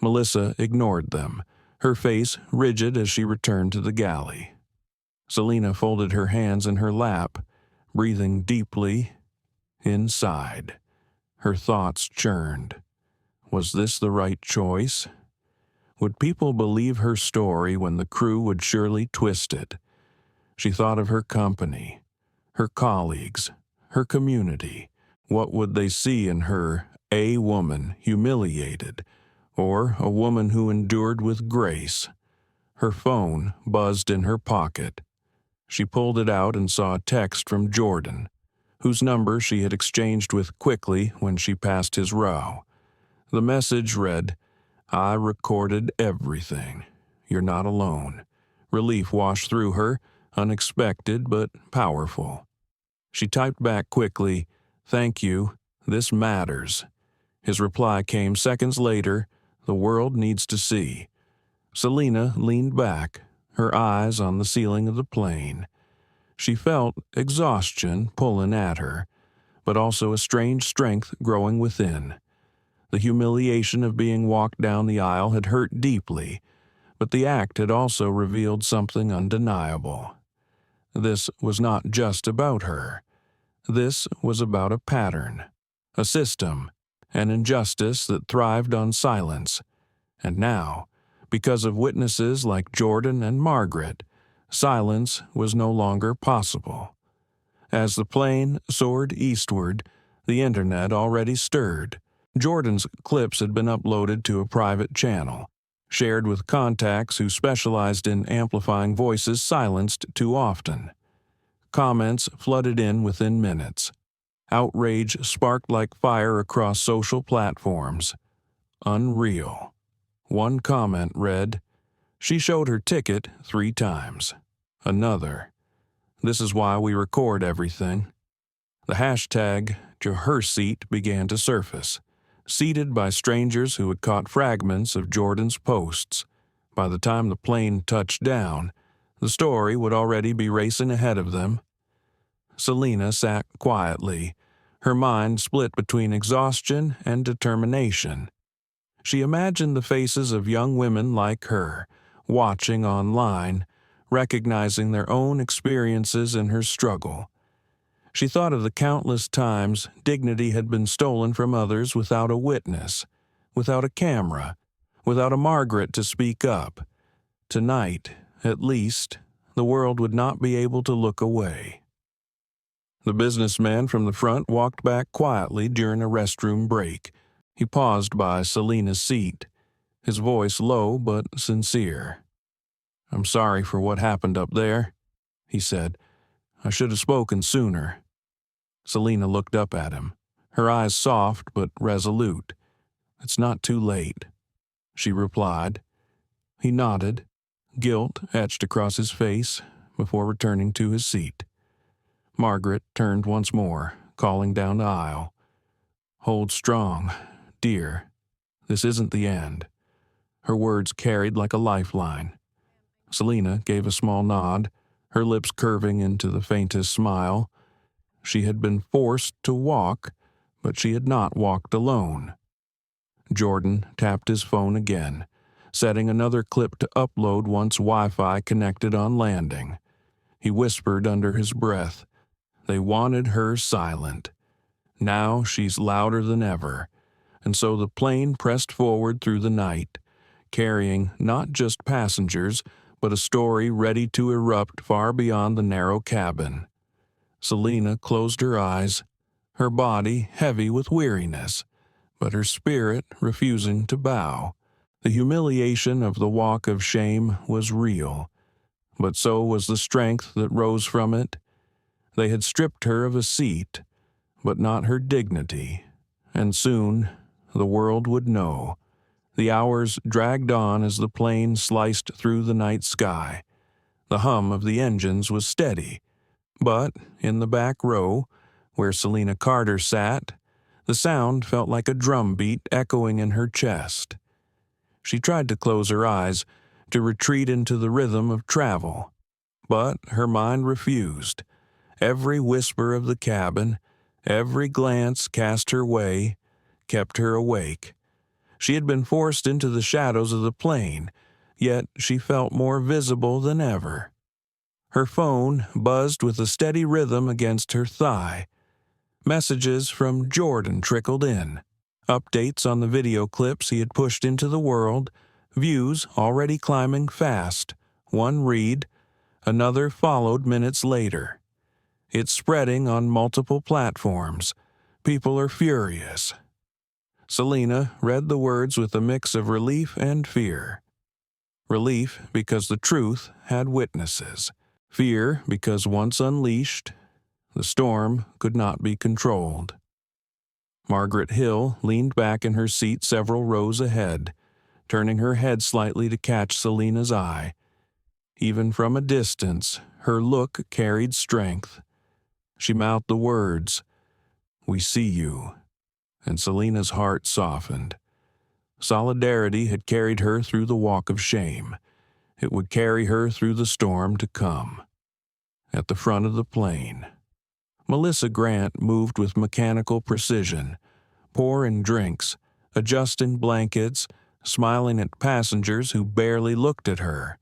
Melissa ignored them, her face rigid as she returned to the galley. Selena folded her hands in her lap, breathing deeply. Inside, her thoughts churned. Was this the right choice? Would people believe her story when the crew would surely twist it? She thought of her company, her colleagues, her community. What would they see in her, a woman humiliated, or a woman who endured with grace? Her phone buzzed in her pocket. She pulled it out and saw a text from Jordan, whose number she had exchanged with quickly when she passed his row. The message read, "I recorded everything. You're not alone." Relief washed through her, unexpected but powerful. She typed back quickly, "Thank you. This matters." His reply came seconds later, "The world needs to see." Selena leaned back, her eyes on the ceiling of the plane. She felt exhaustion pulling at her, but also a strange strength growing within. The humiliation of being walked down the aisle had hurt deeply, but the act had also revealed something undeniable. This was not just about her. This was about a pattern, a system, an injustice that thrived on silence. And now, because of witnesses like Jordan and Margaret, silence was no longer possible. As the plane soared eastward, the internet already stirred. Jordan's clips had been uploaded to a private channel, shared with contacts who specialized in amplifying voices silenced too often. Comments flooded in within minutes. Outrage sparked like fire across social platforms. Unreal. One comment read, "She showed her ticket 3 times. Another, "This is why we record everything." The hashtag #JoHerSeat began to surface, seeded by strangers who had caught fragments of Jordan's posts. By the time the plane touched down, the story would already be racing ahead of them. Selena sat quietly, her mind split between exhaustion and determination. She imagined the faces of young women like her, watching online, recognizing their own experiences in her struggle. She thought of the countless times dignity had been stolen from others without a witness, without a camera, without a Margaret to speak up. Tonight, at least, the world would not be able to look away. The businessman from the front walked back quietly during a restroom break. He paused by Selena's seat, his voice low but sincere. "I'm sorry for what happened up there," he said. "I should have spoken sooner." Selena looked up at him, her eyes soft but resolute. "It's not too late," she replied. He nodded, guilt etched across his face, before returning to his seat. Margaret turned once more, calling down the aisle. "Hold strong, dear. This isn't the end." Her words carried like a lifeline. Selena gave a small nod, her lips curving into the faintest smile. She had been forced to walk, but she had not walked alone. Jordan tapped his phone again, setting another clip to upload once Wi-Fi connected on landing. He whispered under his breath, "They wanted her silent. Now she's louder than ever." And so the plane pressed forward through the night, carrying not just passengers, but a story ready to erupt far beyond the narrow cabin. Selena closed her eyes, her body heavy with weariness, but her spirit refusing to bow. The humiliation of the walk of shame was real, but so was the strength that rose from it. They had stripped her of a seat, but not her dignity, and soon the world would know. The hours dragged on as the plane sliced through the night sky. The hum of the engines was steady, but in the back row, where Selena Carter sat, the sound felt like a drumbeat echoing in her chest. She tried to close her eyes, to retreat into the rhythm of travel, but her mind refused. Every whisper of the cabin, every glance cast her way, kept her awake. She had been forced into the shadows of the plane, yet she felt more visible than ever. Her phone buzzed with a steady rhythm against her thigh. Messages from Jordan trickled in, updates on the video clips he had pushed into the world, Views already climbing fast. One read, another followed minutes later. It's spreading on multiple platforms. People are furious. Selena read the words with a mix of relief and fear. Relief because the truth had witnesses. Fear because once unleashed, the storm could not be controlled. Margaret Hill leaned back in her seat several rows ahead, turning her head slightly to catch Selena's eye. Even from a distance, her look carried strength. She mouthed the words, "We see you," and Selena's heart softened. Solidarity had carried her through the walk of shame. It would carry her through the storm to come. At the front of the plane, Melissa Grant moved with mechanical precision, pouring drinks, adjusting blankets, smiling at passengers who barely looked at her.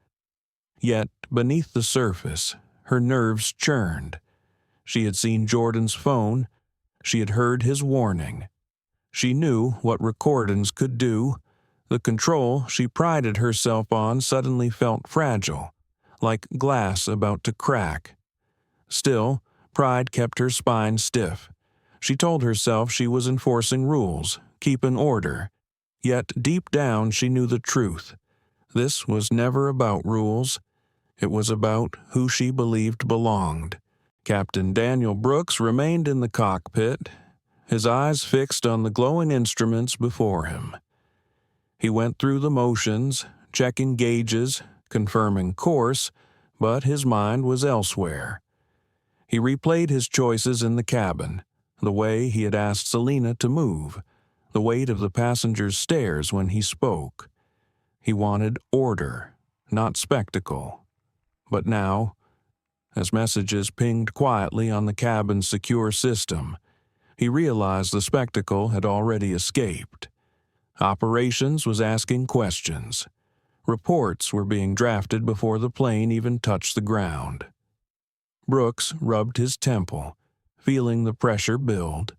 Yet, beneath the surface, her nerves churned. She had seen Jordan's phone. She had heard his warning. She knew what recordings could do. The control she prided herself on suddenly felt fragile, like glass about to crack. Still, pride kept her spine stiff. She told herself she was enforcing rules, keeping order. Yet deep down she knew the truth. This was never about rules. It was about who she believed belonged. Captain Daniel Brooks remained in the cockpit, his eyes fixed on the glowing instruments before him. He went through the motions, checking gauges, confirming course, but his mind was elsewhere. He replayed his choices in the cabin, the way he had asked Selena to move, the weight of the passenger's stares when he spoke. He wanted order, not spectacle. But now, as messages pinged quietly on the cabin's secure system, he realized the spectacle had already escaped. Operations was asking questions. Reports were being drafted before the plane even touched the ground. Brooks rubbed his temple, feeling the pressure build.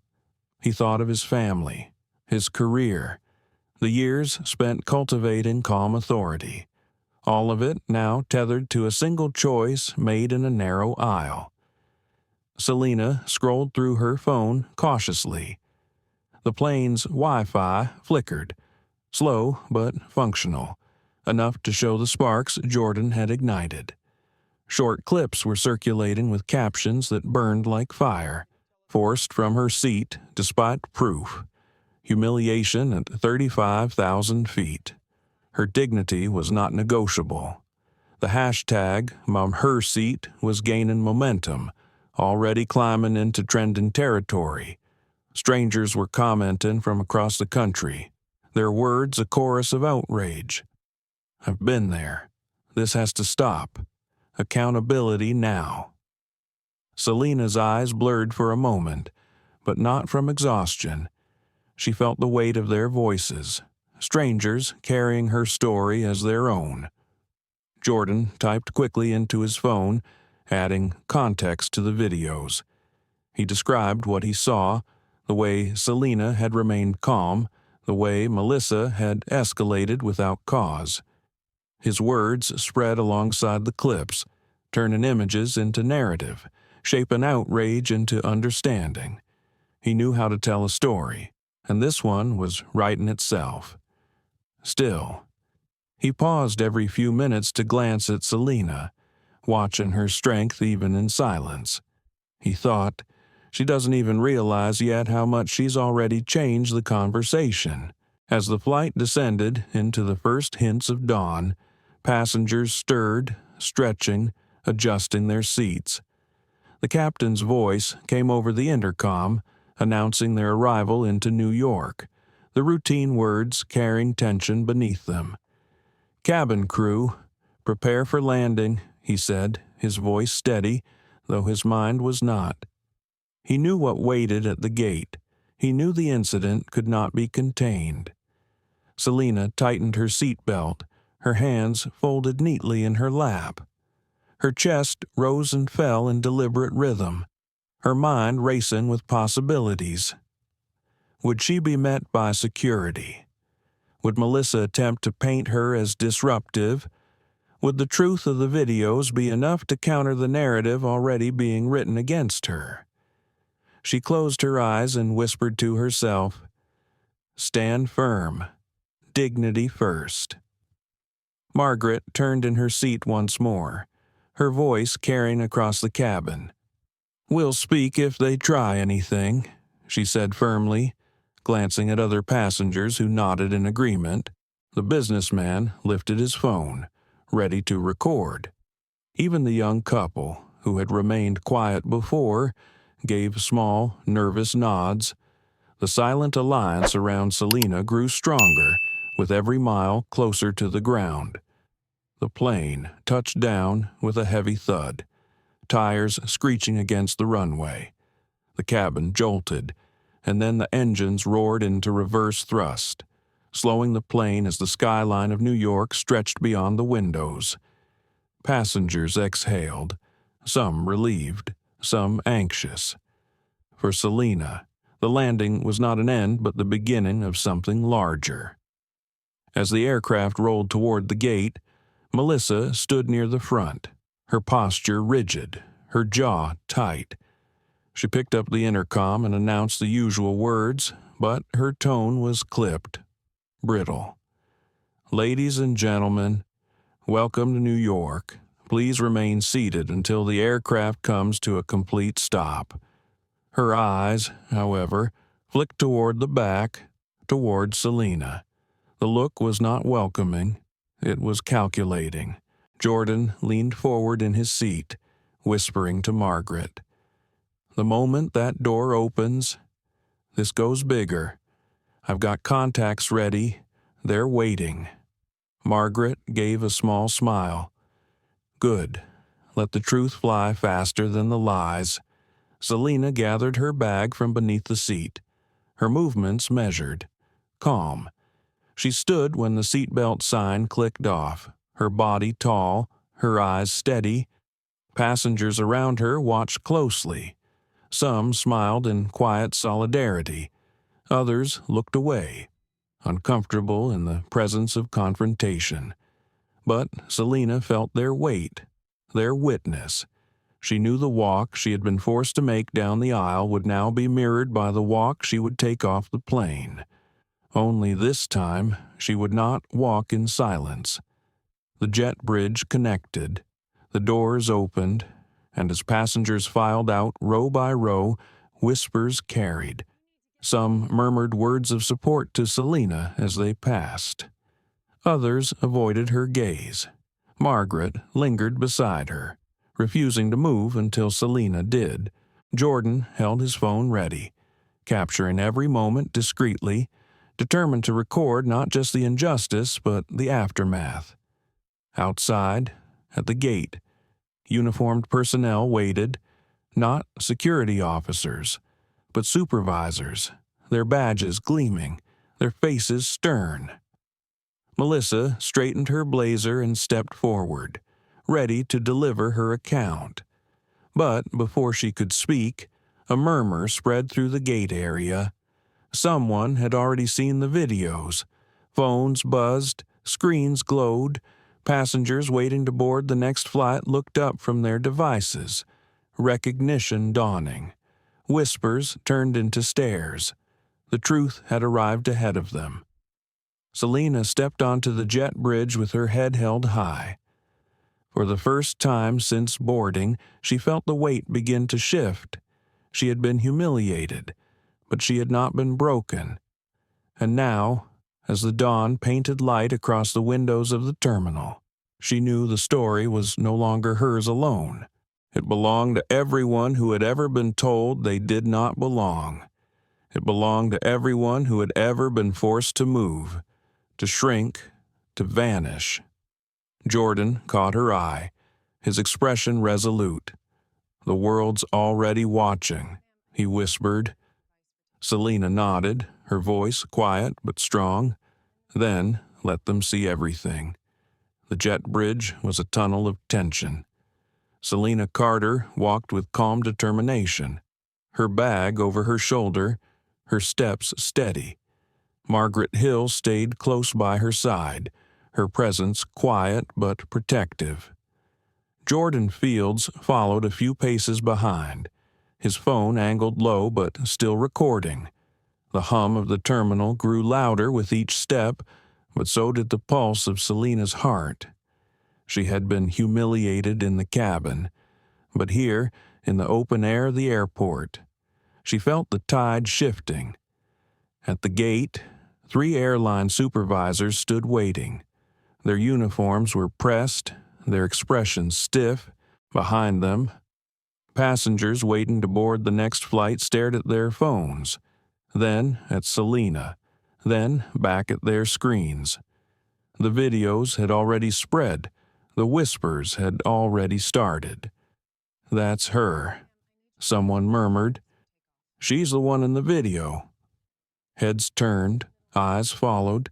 He thought of his family, his career, the years spent cultivating calm authority. All of it now tethered to a single choice made in a narrow aisle. Selena scrolled through her phone cautiously. The plane's Wi-Fi flickered, slow but functional, enough to show the sparks Jordan had ignited. Short clips were circulating with captions that burned like fire, forced from her seat despite proof. Humiliation at 35,000 feet. Her dignity was not negotiable. The hashtag #MomHerSeat was gaining momentum, already climbing into trending territory. Strangers were commenting from across the country, their words a chorus of outrage. "I've been there. This has to stop. Accountability now." Selena's eyes blurred for a moment, but not from exhaustion. She felt the weight of their voices, strangers carrying her story as their own. Jordan typed quickly into his phone, adding context to the videos. He described what he saw, the way Selena had remained calm, the way Melissa had escalated without cause. His words spread alongside the clips, turning images into narrative, shaping outrage into understanding. He knew how to tell a story, and this one was writing itself. Still, he paused every few minutes to glance at Selena, watching her strength even in silence. He thought, she doesn't even realize yet how much she's already changed the conversation. As the flight descended into the first hints of dawn, passengers stirred, stretching, adjusting their seats. The captain's voice came over the intercom, announcing their arrival into New York, the routine words carrying tension beneath them. "Cabin crew, prepare for landing," he said, his voice steady, though his mind was not. He knew what waited at the gate. He knew the incident could not be contained. Selena tightened her seatbelt, her hands folded neatly in her lap. Her chest rose and fell in deliberate rhythm, her mind racing with possibilities. Would she be met by security? Would Melissa attempt to paint her as disruptive? Would the truth of the videos be enough to counter the narrative already being written against her? She closed her eyes and whispered to herself, "Stand firm. Dignity first." Margaret turned in her seat once more, her voice carrying across the cabin. "We'll speak if they try anything," she said firmly, glancing at other passengers who nodded in agreement. The businessman lifted his phone, ready to record. Even the young couple, who had remained quiet before, gave small, nervous nods. The silent alliance around Selena grew stronger with every mile closer to the ground. The plane touched down with a heavy thud, tires screeching against the runway. The cabin jolted, and then the engines roared into reverse thrust, slowing the plane as the skyline of New York stretched beyond the windows. Passengers exhaled, some relieved, some anxious. For Selena, the landing was not an end but the beginning of something larger. As the aircraft rolled toward the gate, Melissa stood near the front, her posture rigid, her jaw tight. She picked up the intercom and announced the usual words, but her tone was clipped, brittle. "Ladies and gentlemen, welcome to New York. Please remain seated until the aircraft comes to a complete stop." Her eyes, however, flicked toward the back, toward Selena. The look was not welcoming. It was calculating. Jordan leaned forward in his seat, whispering to Margaret, "The moment that door opens, this goes bigger. I've got contacts ready. They're waiting." Margaret gave a small smile. "Good. Let the truth fly faster than the lies." Selena gathered her bag from beneath the seat, her movements measured, calm. She stood when the seatbelt sign clicked off, her body tall, her eyes steady. Passengers around her watched closely. Some smiled in quiet solidarity. Others looked away, uncomfortable in the presence of confrontation. But Selena felt their weight, their witness. She knew the walk she had been forced to make down the aisle would now be mirrored by the walk she would take off the plane. Only this time, she would not walk in silence. The jet bridge connected, the doors opened, and as passengers filed out row by row, whispers carried. Some murmured words of support to Selena as they passed. Others avoided her gaze. Margaret lingered beside her, refusing to move until Selena did. Jordan held his phone ready, capturing every moment discreetly, determined to record not just the injustice but the aftermath. Outside, at the gate, uniformed personnel waited, not security officers, but supervisors, their badges gleaming, their faces stern. Melissa straightened her blazer and stepped forward, ready to deliver her account. But before she could speak, a murmur spread through the gate area. Someone had already seen the videos. Phones buzzed, screens glowed. Passengers waiting to board the next flight looked up from their devices. Recognition dawning. Whispers turned into stares. The truth had arrived ahead of them. Selena stepped onto the jet bridge with her head held high. For the first time since boarding, she felt the weight begin to shift. She had been humiliated, but she had not been broken. And now, as the dawn painted light across the windows of the terminal, she knew the story was no longer hers alone. It belonged to everyone who had ever been told they did not belong. It belonged to everyone who had ever been forced to move, to shrink, to vanish. Jordan caught her eye, his expression resolute. "The world's already watching," he whispered. Selena nodded, her voice quiet but strong. Then let them see everything. The jet bridge was a tunnel of tension. Selena Carter walked with calm determination, her bag over her shoulder, her steps steady. Margaret Hill stayed close by her side, her presence quiet but protective. Jordan Fields followed a few paces behind, his phone angled low but still recording. The hum of the terminal grew louder with each step, but so did the pulse of Selena's heart. She had been humiliated in the cabin, but here, in the open air of the airport, she felt the tide shifting. At the gate, 3 airline supervisors stood waiting. Their uniforms were pressed, their expressions stiff. Behind them, passengers waiting to board the next flight stared at their phones, then at Selena, then back at their screens. The videos had already spread. The whispers had already started. "That's her," someone murmured. "She's the one in the video." Heads turned, eyes followed,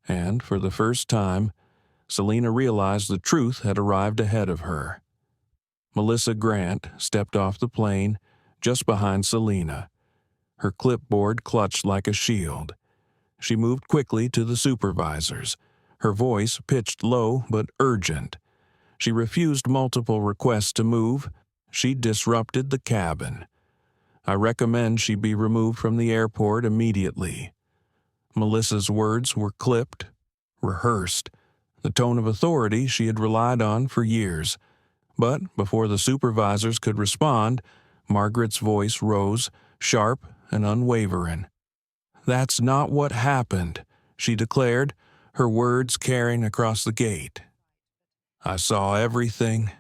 and for the first time, Selena realized the truth had arrived ahead of her. Melissa Grant stepped off the plane just behind Selena. Her clipboard clutched like a shield. She moved quickly to the supervisors, her voice pitched low but urgent. She refused multiple requests to move. She disrupted the cabin. "I recommend she be removed from the airport immediately." Melissa's words were clipped, rehearsed, the tone of authority she had relied on for years. But before the supervisors could respond, Margaret's voice rose, sharp and unwavering. "That's not what happened," she declared, her words carrying across the gate. "I saw everything."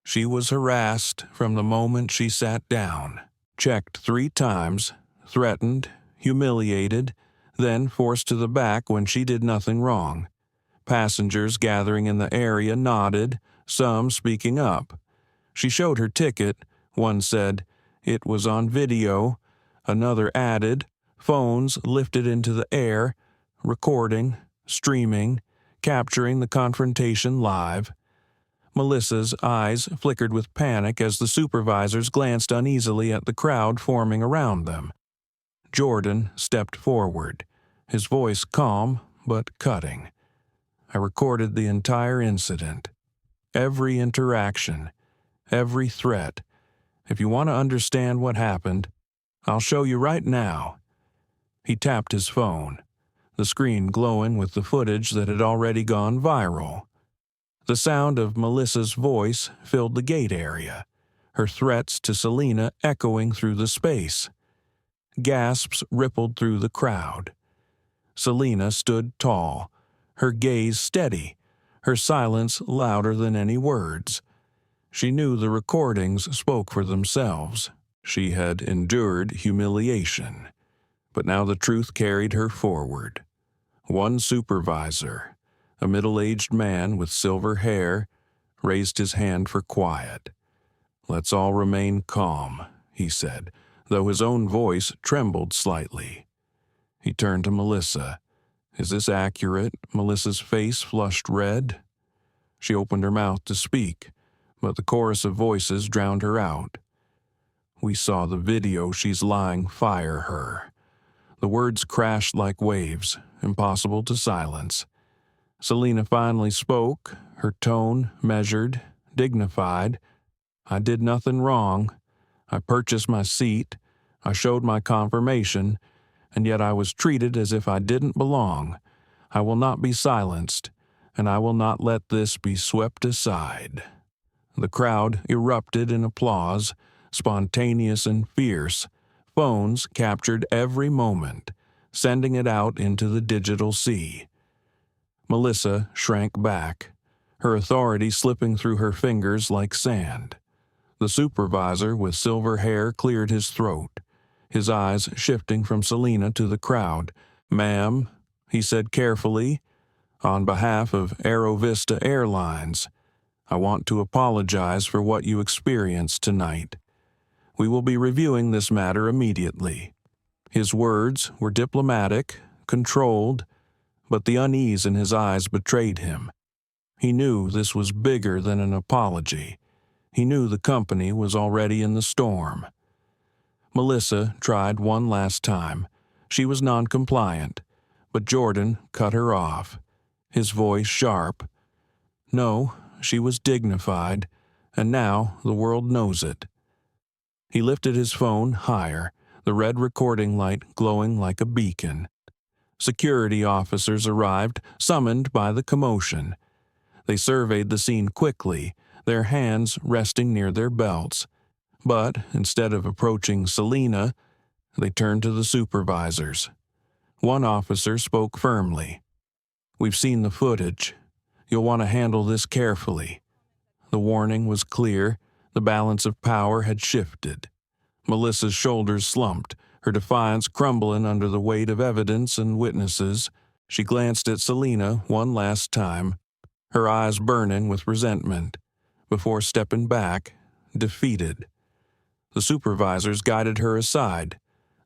She was harassed from the moment she sat down, checked 3 times, threatened, humiliated, then forced to the back when she did nothing wrong. Passengers gathering in the area nodded, some speaking up. She showed her ticket. One said, "It was on video." Another added, phones lifted into the air, recording, streaming, capturing the confrontation live. Melissa's eyes flickered with panic as the supervisors glanced uneasily at the crowd forming around them. Jordan stepped forward, his voice calm but cutting. "I recorded the entire incident. Every interaction, every threat. If you want to understand what happened, I'll show you right now." He tapped his phone, the screen glowing with the footage that had already gone viral. The sound of Melissa's voice filled the gate area, her threats to Selena echoing through the space. Gasps rippled through the crowd. Selena stood tall, her gaze steady, her silence louder than any words. She knew the recordings spoke for themselves. She had endured humiliation, but now the truth carried her forward. One supervisor, a middle-aged man with silver hair, raised his hand for quiet. "Let's all remain calm," he said, though his own voice trembled slightly. He turned to Melissa. "Is this accurate?" Melissa's face flushed red. She opened her mouth to speak, but the chorus of voices drowned her out. "We saw the video. She's lying. Fire her." The words crashed like waves, impossible to silence. Selena finally spoke, her tone measured, dignified. "I did nothing wrong. I purchased my seat. I showed my confirmation, and yet I was treated as if I didn't belong. I will not be silenced, and I will not let this be swept aside." The crowd erupted in applause, spontaneous and fierce. Phones captured every moment, sending it out into the digital sea. Melissa shrank back, her authority slipping through her fingers like sand. The supervisor with silver hair cleared his throat, his eyes shifting from Selena to the crowd. "Ma'am," he said carefully, "on behalf of AeroVista Airlines, I want to apologize for what you experienced tonight. We will be reviewing this matter immediately." His words were diplomatic, controlled, but the unease in his eyes betrayed him. He knew this was bigger than an apology. He knew the company was already in the storm. Melissa tried one last time, She was non-compliant, but Jordan cut her off, his voice sharp. No, she was dignified, and now the world knows it. He lifted his phone higher, the red recording light glowing like a beacon. Security officers arrived, summoned by the commotion. They surveyed the scene quickly, their hands resting near their belts. But instead of approaching Selena, they turned to the supervisors. One officer spoke firmly. "We've seen the footage. You'll want to handle this carefully." The warning was clear. The balance of power had shifted. Melissa's shoulders slumped, her defiance crumbling under the weight of evidence and witnesses. She glanced at Selena one last time, her eyes burning with resentment, before stepping back, defeated. The supervisors guided her aside,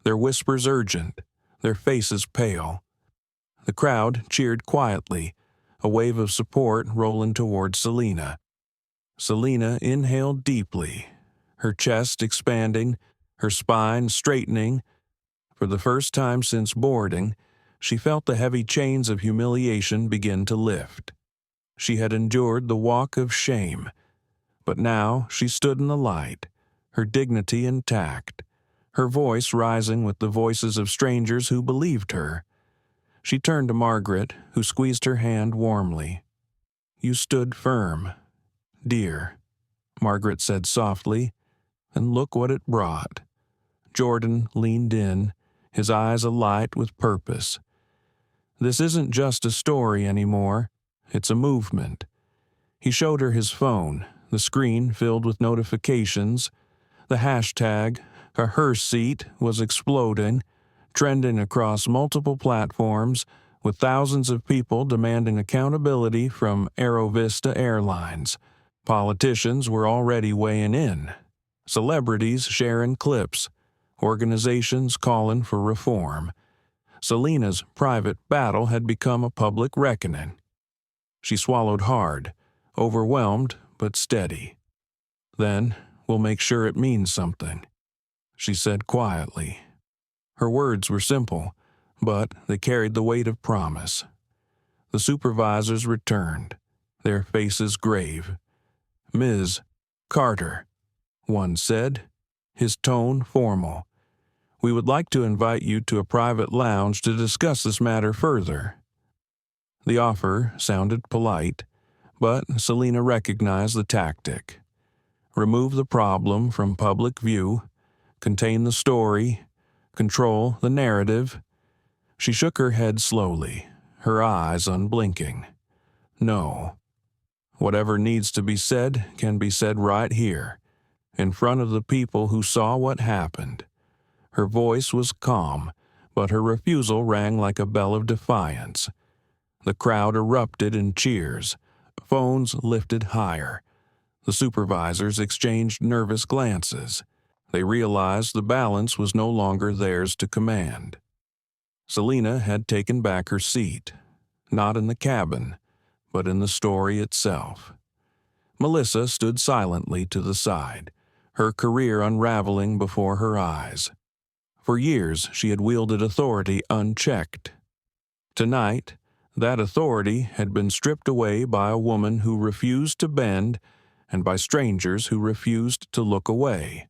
their whispers urgent, their faces pale. The crowd cheered quietly, a wave of support rolling toward Selena. Selena inhaled deeply, her chest expanding, her spine straightening. For the first time since boarding, she felt the heavy chains of humiliation begin to lift. She had endured the walk of shame, but now she stood in the light, her dignity intact, her voice rising with the voices of strangers who believed her. She turned to Margaret, who squeezed her hand warmly. "You stood firm, dear," Margaret said softly, "and look what it brought." Jordan leaned in, his eyes alight with purpose. "This isn't just a story anymore, it's a movement." He showed her his phone, the screen filled with notifications. The hashtag, "A her seat," was exploding, trending across multiple platforms, with thousands of people demanding accountability from AeroVista Airlines. Politicians were already weighing in, celebrities sharing clips, organizations calling for reform. Selena's private battle had become a public reckoning. She swallowed hard, overwhelmed but steady. "Then we'll make sure it means something," she said quietly. Her words were simple, but they carried the weight of promise. The supervisors returned, their faces grave. "Ms. Carter," one said, his tone formal. "We would like to invite you to a private lounge to discuss this matter further." The offer sounded polite, but Selena recognized the tactic. Remove the problem from public view, contain the story, control the narrative. She shook her head slowly, her eyes unblinking. "No. Whatever needs to be said can be said right here, in front of the people who saw what happened." Her voice was calm, but her refusal rang like a bell of defiance. The crowd erupted in cheers. Phones lifted higher. The supervisors exchanged nervous glances. They realized the balance was no longer theirs to command. Selena had taken back her seat, not in the cabin, but in the story itself. Melissa stood silently to the side, her career unraveling before her eyes. For years she had wielded authority unchecked. Tonight, that authority had been stripped away by a woman who refused to bend and by strangers who refused to look away.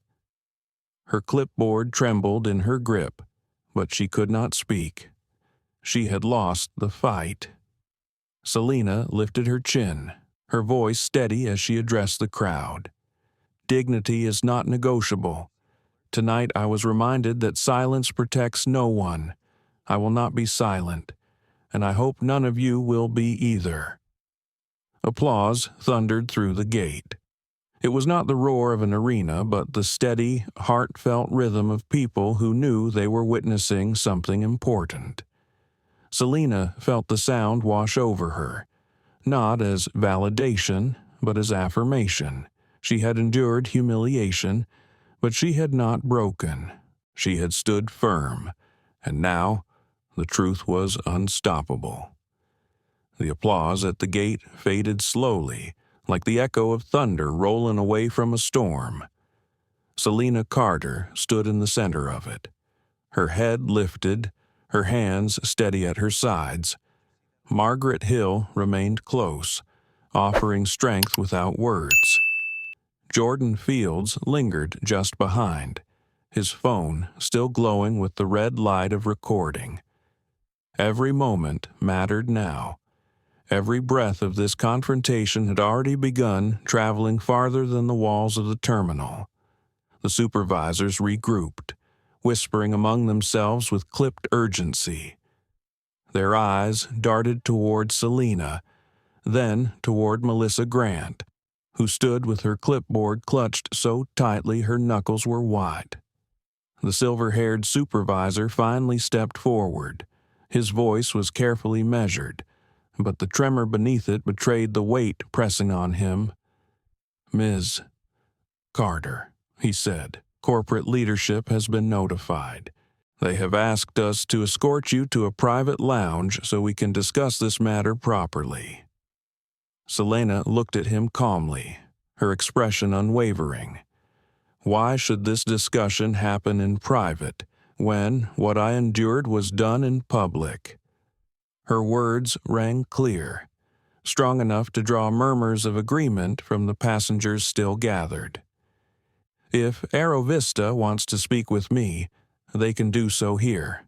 Her clipboard trembled in her grip, but she could not speak. She had lost the fight. Selena lifted her chin, her voice steady as she addressed the crowd. "Dignity is not negotiable. Tonight I was reminded that silence protects no one. I will not be silent, and I hope none of you will be either." Applause thundered through the gate. It was not the roar of an arena, but the steady, heartfelt rhythm of people who knew they were witnessing something important. Selena felt the sound wash over her, not as validation, but as affirmation. She had endured humiliation, but she had not broken. She had stood firm, and now the truth was unstoppable. The applause at the gate faded slowly, like the echo of thunder rolling away from a storm. Selena Carter stood in the center of it, her head lifted, her hands steady at her sides. Margaret Hill remained close, offering strength without words. Jordan Fields lingered just behind, his phone still glowing with the red light of recording. Every moment mattered now. Every breath of this confrontation had already begun traveling farther than the walls of the terminal. The supervisors regrouped, whispering among themselves with clipped urgency. Their eyes darted toward Selena, then toward Melissa Grant, who stood with her clipboard clutched so tightly her knuckles were white. The silver-haired supervisor finally stepped forward. His voice was carefully measured, but the tremor beneath it betrayed the weight pressing on him. "Ms. Carter," he said, "corporate leadership has been notified. They have asked us to escort you to a private lounge so we can discuss this matter properly." Selena looked at him calmly, her expression unwavering. Why should this discussion happen in private, when what I endured was done in public? Her words rang clear, strong enough to draw murmurs of agreement from the passengers still gathered. If AeroVista wants to speak with me, they can do so here,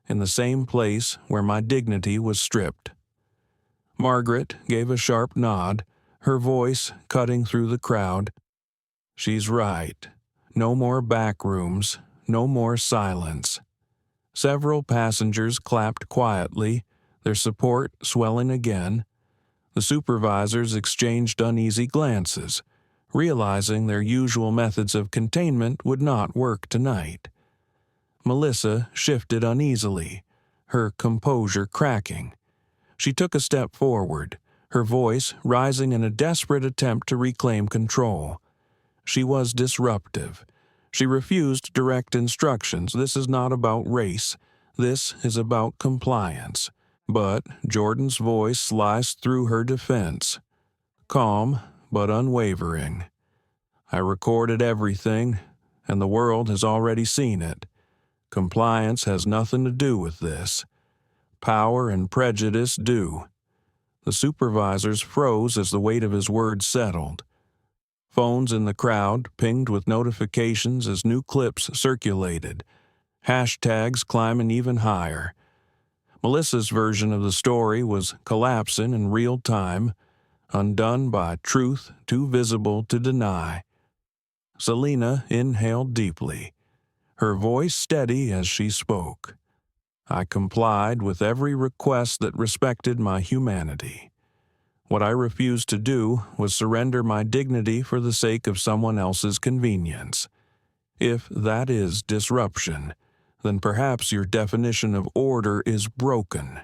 in the same place where my dignity was stripped. Margaret gave a sharp nod, her voice cutting through the crowd. "She's right. No more back rooms, no more silence." Several passengers clapped quietly, their support swelling again. The supervisors exchanged uneasy glances, realizing their usual methods of containment would not work tonight. Melissa shifted uneasily, her composure cracking. She took a step forward, her voice rising in a desperate attempt to reclaim control. She was disruptive. She refused direct instructions. This is not about race. This is about compliance. But Jordan's voice sliced through her defense, calm but unwavering. "I recorded everything, and the world has already seen it. Compliance has nothing to do with this. Power and prejudice do." The supervisors froze as the weight of his words settled. Phones in the crowd pinged with notifications as new clips circulated, hashtags climbing even higher. Melissa's version of the story was collapsing in real time, undone by truth too visible to deny. Selena inhaled deeply, her voice steady as she spoke. "I complied with every request that respected my humanity. What I refused to do was surrender my dignity for the sake of someone else's convenience. If that is disruption, then perhaps your definition of order is broken."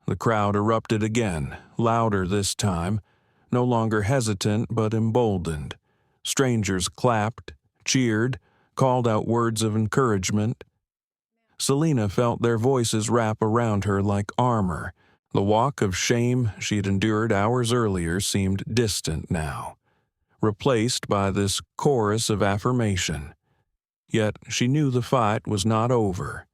The crowd erupted again, louder this time, no longer hesitant but emboldened. Strangers clapped, cheered, called out words of encouragement. Selena felt their voices wrap around her like armor. The walk of shame she had endured hours earlier seemed distant now, replaced by this chorus of affirmation. Yet she knew the fight was not over.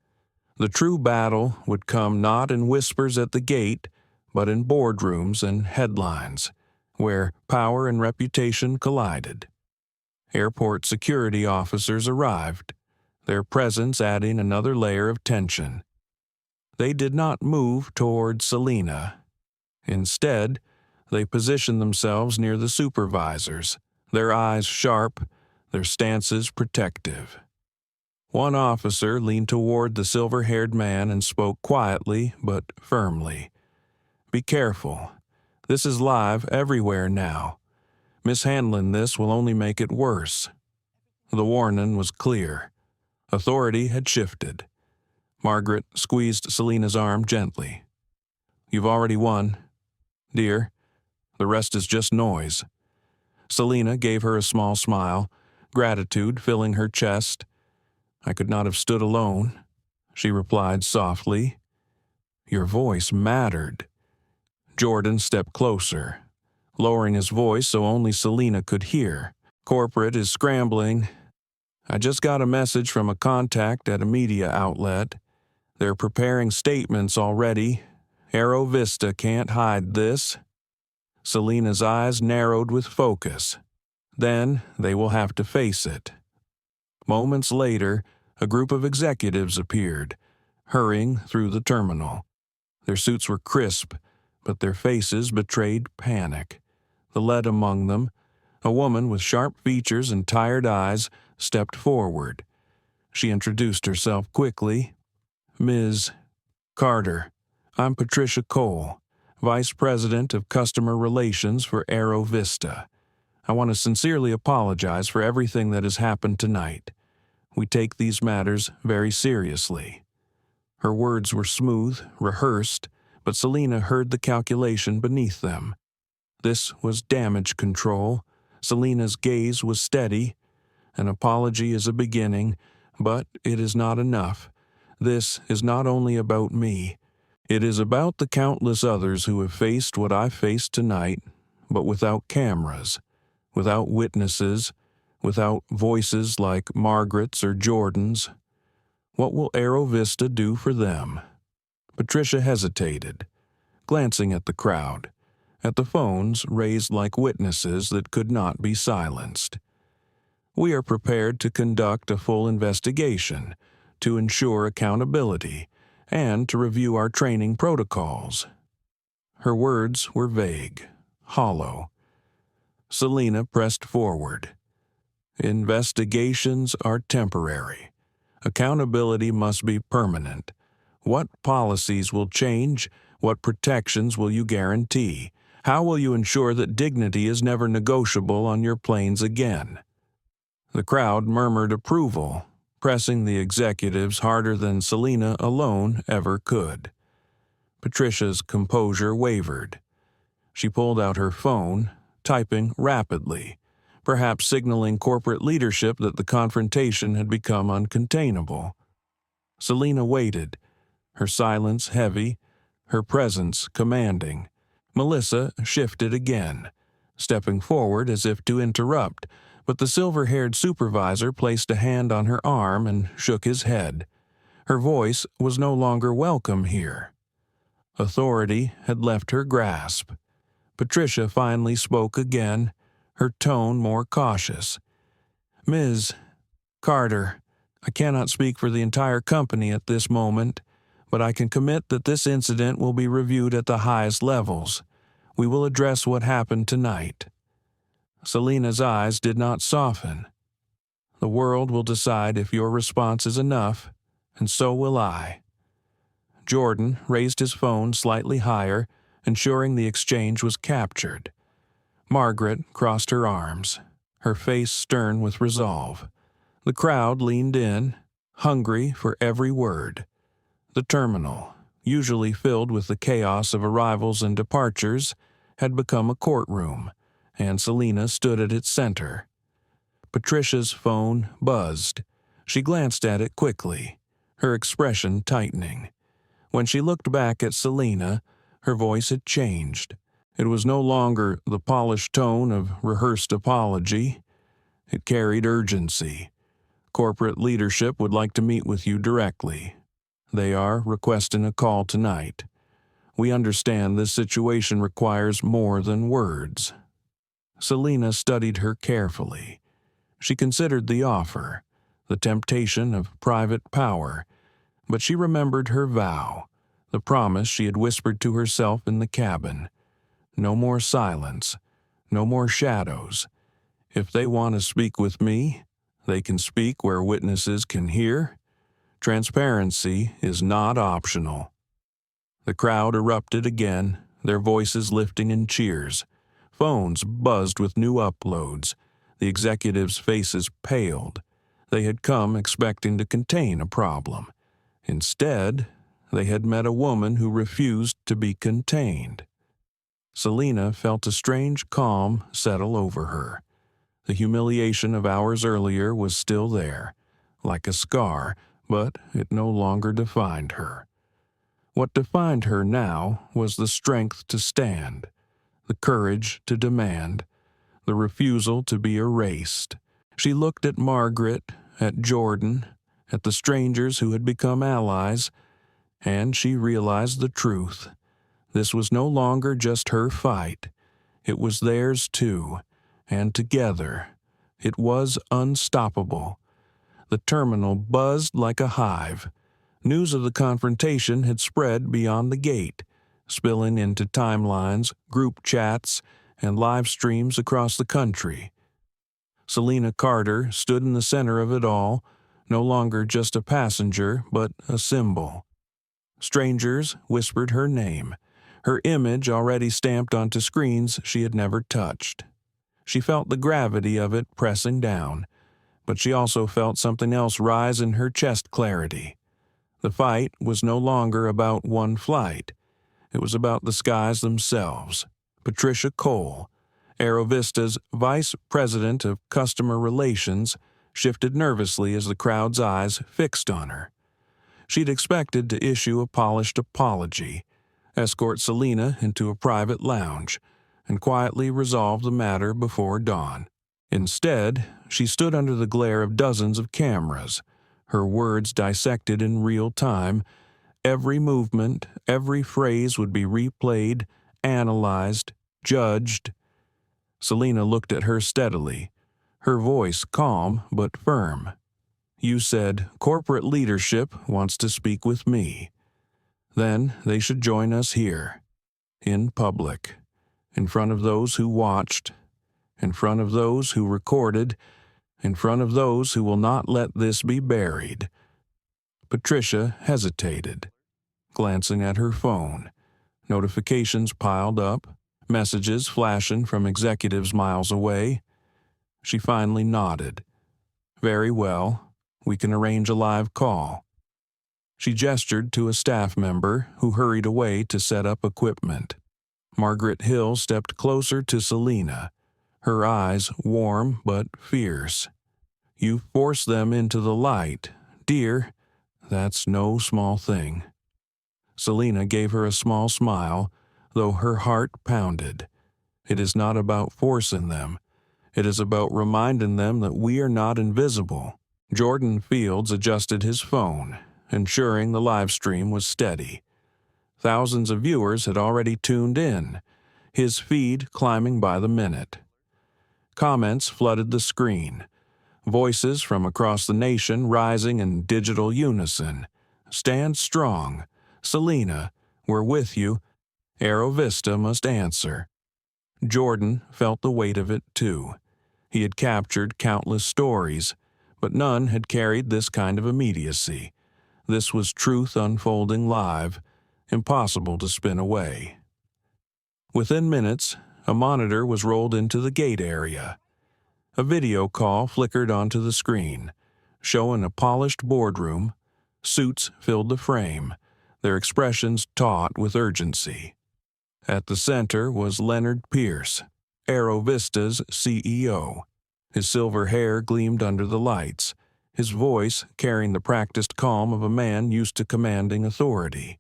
The true battle would come not in whispers at the gate, but in boardrooms and headlines, where power and reputation collided. Airport security officers arrived, their presence adding another layer of tension. They did not move toward Selena. Instead, they positioned themselves near the supervisors, their eyes sharp, their stances protective. One officer leaned toward the silver-haired man and spoke quietly but firmly. "Be careful. This is live everywhere now. Mishandling this will only make it worse." The warning was clear. Authority had shifted. Margaret squeezed Selena's arm gently. "You've already won, dear. The rest is just noise." Selena gave her a small smile, gratitude filling her chest. "I could not have stood alone," she replied softly. "Your voice mattered." Jordan stepped closer, lowering his voice so only Selena could hear. "Corporate is scrambling. I just got a message from a contact at a media outlet. They're preparing statements already. AeroVista can't hide this." Selena's eyes narrowed with focus. Then they will have to face it. Moments later, a group of executives appeared, hurrying through the terminal. Their suits were crisp, but their faces betrayed panic. The lead among them, a woman with sharp features and tired eyes, stepped forward. She introduced herself quickly. "Ms. Carter, I'm Patricia Cole, Vice President of Customer Relations for AeroVista. I want to sincerely apologize for everything that has happened tonight. We take these matters very seriously." Her words were smooth, rehearsed, but Selena heard the calculation beneath them. This was damage control. Selena's gaze was steady. "An apology is a beginning, but it is not enough. This is not only about me. It is about the countless others who have faced what I faced tonight, but without cameras, without witnesses, without voices like Margaret's or Jordan's. What will AeroVista do for them?" Patricia hesitated, glancing at the crowd, at the phones raised like witnesses that could not be silenced. "We are prepared to conduct a full investigation, to ensure accountability, and to review our training protocols." Her words were vague, hollow. Selena pressed forward. "Investigations are temporary. Accountability must be permanent. What policies will change? What protections will you guarantee? How will you ensure that dignity is never negotiable on your planes again?" The crowd murmured approval, pressing the executives harder than Selena alone ever could. Patricia's composure wavered. She pulled out her phone, typing rapidly, perhaps signaling corporate leadership that the confrontation had become uncontainable. Selena waited, her silence heavy, her presence commanding. Melissa shifted again, stepping forward as if to interrupt, but the silver-haired supervisor placed a hand on her arm and shook his head. Her voice was no longer welcome here. Authority had left her grasp. Patricia finally spoke again, her tone more cautious. "Ms. Carter, I cannot speak for the entire company at this moment, but I can commit that this incident will be reviewed at the highest levels. We will address what happened tonight." Selena's eyes did not soften. "The world will decide if your response is enough, and so will I." Jordan raised his phone slightly higher, ensuring the exchange was captured. Margaret crossed her arms, her face stern with resolve. The crowd leaned in, hungry for every word. The terminal, usually filled with the chaos of arrivals and departures, had become a courtroom, and Selena stood at its center. Patricia's phone buzzed. She glanced at it quickly, her expression tightening. When she looked back at Selena, her voice had changed. It was no longer the polished tone of rehearsed apology. It carried urgency. "Corporate leadership would like to meet with you directly. They are requesting a call tonight. We understand this situation requires more than words." Selena studied her carefully. She considered the offer, the temptation of private power, but she remembered her vow, the promise she had whispered to herself in the cabin. No more silence, no more shadows. If they want to speak with me, they can speak where witnesses can hear. Transparency is not optional. The crowd erupted again, their voices lifting in cheers. Phones buzzed with new uploads. The executives' faces paled. They had come expecting to contain a problem. Instead, they had met a woman who refused to be contained. Selena felt a strange calm settle over her. The humiliation of hours earlier was still there, like a scar, but it no longer defined her. What defined her now was the strength to stand, the courage to demand, the refusal to be erased. She looked at Margaret, at Jordan, at the strangers who had become allies, And she realized the truth. This was no longer just her fight. It was theirs too, and together. It was unstoppable. The terminal buzzed like a hive. News of the confrontation had spread beyond the gate, spilling into timelines, group chats, and live streams across the country. Selena Carter stood in the center of it all, no longer just a passenger, but a symbol. Strangers whispered her name, her image already stamped onto screens she had never touched. She felt the gravity of it pressing down, but she also felt something else rise in her chest clarity. The fight was no longer about one flight. It was about the skies themselves. Patricia Cole, AeroVista's Vice President of Customer Relations, shifted nervously as the crowd's eyes fixed on her. She'd expected to issue a polished apology, escort Selena into a private lounge, and quietly resolve the matter before dawn. Instead, she stood under the glare of dozens of cameras, her words dissected in real time. Every movement, every phrase would be replayed, analyzed, judged. Selena looked at her steadily, her voice calm but firm. "You said corporate leadership wants to speak with me. Then they should join us here, in public, in front of those who watched, in front of those who recorded, in front of those who will not let this be buried." Patricia hesitated, glancing at her phone. Notifications piled up, messages flashing from executives miles away. She finally nodded. "Very well. We can arrange a live call." She gestured to a staff member who hurried away to set up equipment. Margaret Hill stepped closer to Selena, her eyes warm but fierce. "You forced them into the light, dear. That's no small thing." Selena gave her a small smile, though her heart pounded. "It is not about forcing them. It is about reminding them that we are not invisible." Jordan Fields adjusted his phone, ensuring the live stream was steady. Thousands of viewers had already tuned in, his feed climbing by the minute. Comments flooded the screen, voices from across the nation rising in digital unison. "Stand strong. Selena, we're with you. AeroVista must answer." Jordan felt the weight of it too. He had captured countless stories, but none had carried this kind of immediacy. This was truth unfolding live, impossible to spin away. Within minutes, a monitor was rolled into the gate area. A video call flickered onto the screen, showing a polished boardroom. Suits filled the frame, their expressions taut with urgency. At the center was Leonard Pierce, AeroVista's CEO. His silver hair gleamed under the lights, his voice carrying the practiced calm of a man used to commanding authority.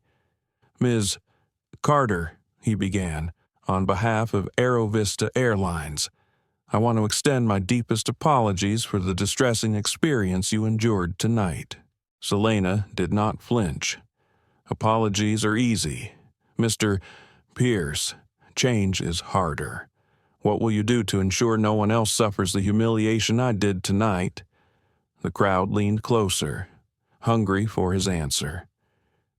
"Ms. Carter," he began, "on behalf of AeroVista Airlines, I want to extend my deepest apologies for the distressing experience you endured tonight." Selena did not flinch. "Apologies are easy. Mr. Pierce, change is harder. What will you do to ensure no one else suffers the humiliation I did tonight?" The crowd leaned closer, hungry for his answer.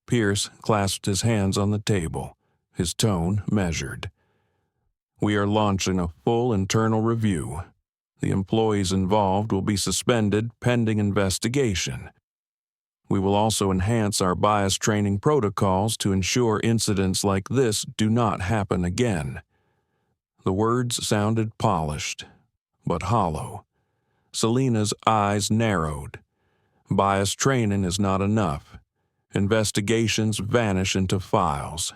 Pierce clasped his hands on the table, his tone measured. "We are launching a full internal review. The employees involved will be suspended pending investigation. We will also enhance our bias training protocols to ensure incidents like this do not happen again." The words sounded polished, but hollow. Selena's eyes narrowed. Bias training is not enough. Investigations vanish into files.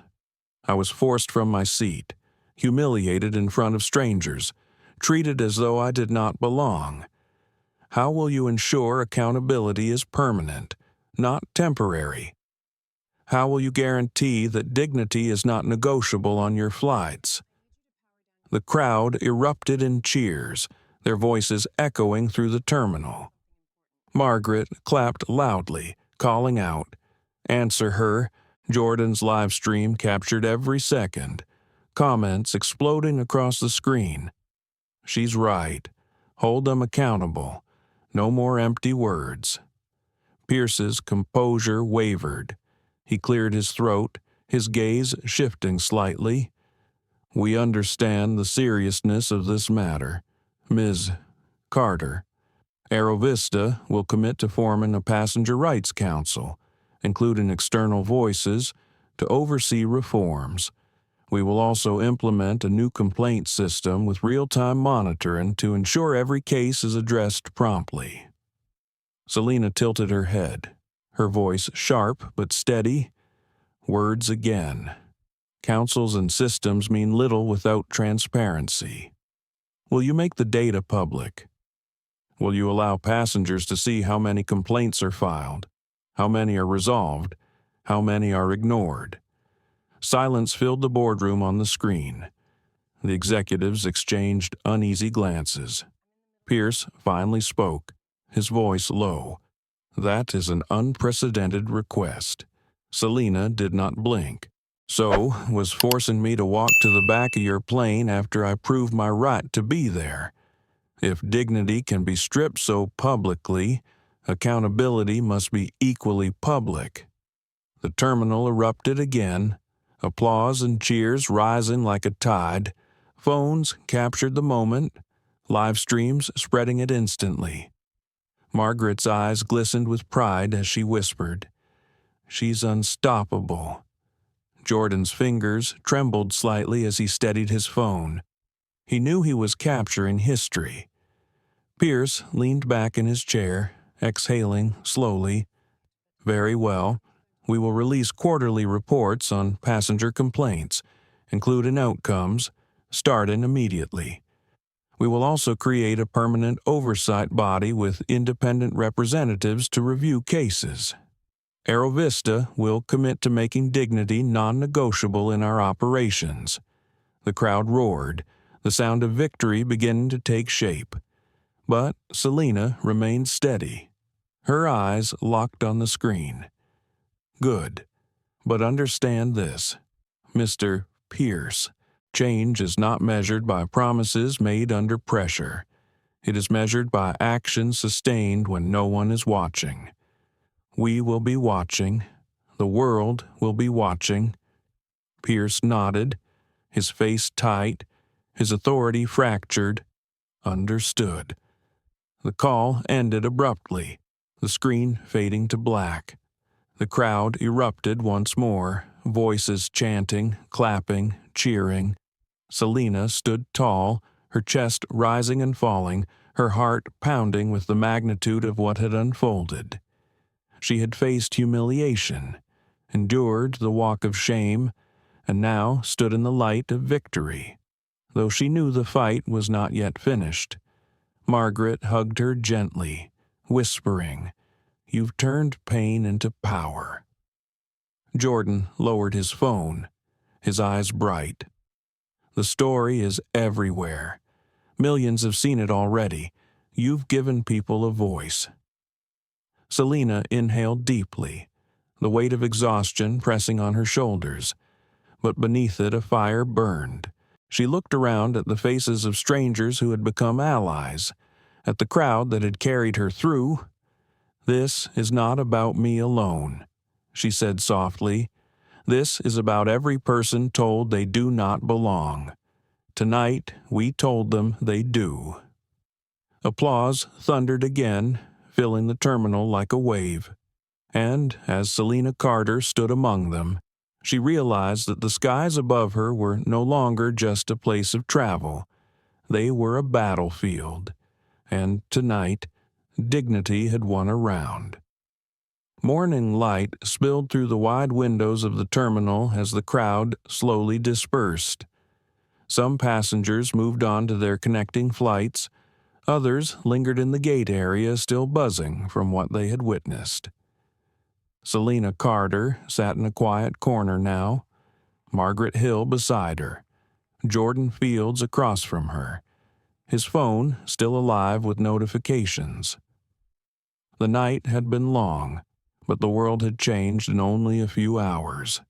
I was forced from my seat, humiliated in front of strangers, treated as though I did not belong. How will you ensure accountability is permanent, not temporary? How will you guarantee that dignity is not negotiable on your flights? The crowd erupted in cheers, their voices echoing through the terminal. Margaret clapped loudly, calling out, Answer her. Jordan's live stream captured every second. Comments exploding across the screen. She's right. Hold them accountable. No more empty words. Pierce's composure wavered. He cleared his throat, his gaze shifting slightly. We understand the seriousness of this matter. Ms. Carter, AeroVista will commit to forming a passenger rights council, including external voices, to oversee reforms. We will also implement a new complaint system with real-time monitoring to ensure every case is addressed promptly. Selena tilted her head, her voice sharp but steady. Words again. Councils and systems mean little without transparency. Will you make the data public? Will you allow passengers to see how many complaints are filed, how many are resolved, how many are ignored? Silence filled the boardroom on the screen. The executives exchanged uneasy glances. Pierce finally spoke, his voice low. That is an unprecedented request. Selena did not blink. So was forcing me to walk to the back of your plane after I proved my right to be there. If dignity can be stripped so publicly, accountability must be equally public. The terminal erupted again, applause and cheers rising like a tide. Phones captured the moment, live streams spreading it instantly. Margaret's eyes glistened with pride as she whispered, "She's unstoppable." Jordan's fingers trembled slightly as he steadied his phone. He knew he was capturing history. Pierce leaned back in his chair, exhaling slowly. "Very well. We will release quarterly reports on passenger complaints, including outcomes, starting immediately. We will also create a permanent oversight body with independent representatives to review cases. AeroVista will commit to making dignity non-negotiable in our operations." The crowd roared, the sound of victory beginning to take shape. But Selena remained steady. Her eyes locked on the screen. "Good. But understand this, Mr. Pierce. Change is not measured by promises made under pressure. It is measured by actions sustained when no one is watching. We will be watching. The world will be watching." Pierce nodded, his face tight, his authority fractured. Understood. The call ended abruptly, the screen fading to black. The crowd erupted once more, voices chanting, clapping, cheering. Selena stood tall, her chest rising and falling, her heart pounding with the magnitude of what had unfolded. She had faced humiliation, endured the walk of shame, and now stood in the light of victory. Though she knew the fight was not yet finished. Margaret hugged her gently, whispering, "You've turned pain into power." Jordan lowered his phone, his eyes bright. "The story is everywhere. Millions have seen it already. You've given people a voice." Selena inhaled deeply, the weight of exhaustion pressing on her shoulders. But beneath it a fire burned. She looked around at the faces of strangers who had become allies, at the crowd that had carried her through. "This is not about me alone," she said softly. "This is about every person told they do not belong. Tonight we told them they do." Applause thundered again, filling the terminal like a wave. And as Selena Carter stood among them, she realized that the skies above her were no longer just a place of travel. They were a battlefield. And tonight, dignity had won a round. Morning light spilled through the wide windows of the terminal as the crowd slowly dispersed. Some passengers moved on to their connecting flights. Others lingered in the gate area, still buzzing from what they had witnessed. Selena Carter sat in a quiet corner now, Margaret Hill beside her, Jordan Fields across from her, his phone still alive with notifications. The night had been long, but the world had changed in only a few hours.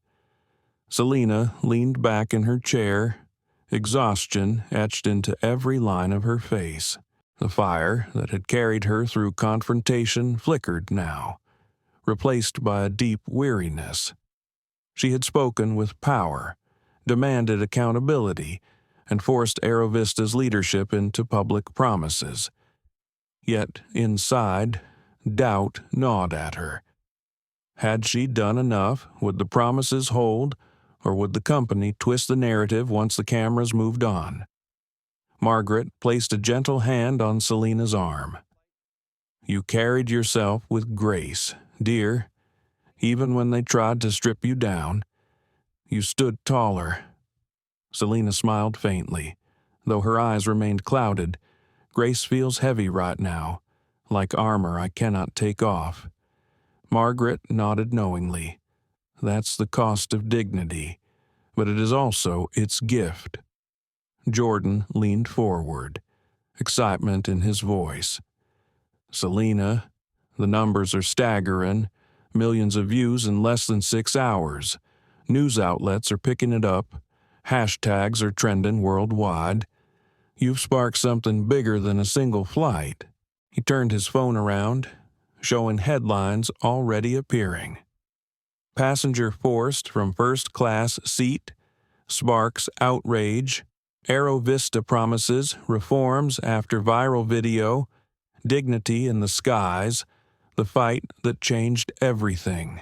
Selena leaned back in her chair, exhaustion etched into every line of her face. The fire that had carried her through confrontation flickered now, replaced by a deep weariness. She had spoken with power, demanded accountability, and forced AeroVista's leadership into public promises. Yet, inside, doubt gnawed at her. Had she done enough? Would the promises hold? Or would the company twist the narrative once the cameras moved on? Margaret placed a gentle hand on Selena's arm. You carried yourself with grace, dear. Even when they tried to strip you down, you stood taller. Selena smiled faintly, though her eyes remained clouded. Grace feels heavy right now, like armor I cannot take off. Margaret nodded knowingly. That's the cost of dignity, but it is also its gift. Jordan leaned forward, excitement in his voice. Selena, the numbers are staggering. Millions of views in less than 6 hours. News outlets are picking it up. Hashtags are trending worldwide. You've sparked something bigger than a single flight. He turned his phone around, showing headlines already appearing. Passenger forced from first-class seat, sparks outrage, AeroVista promises reforms after viral video, dignity in the skies, the fight that changed everything.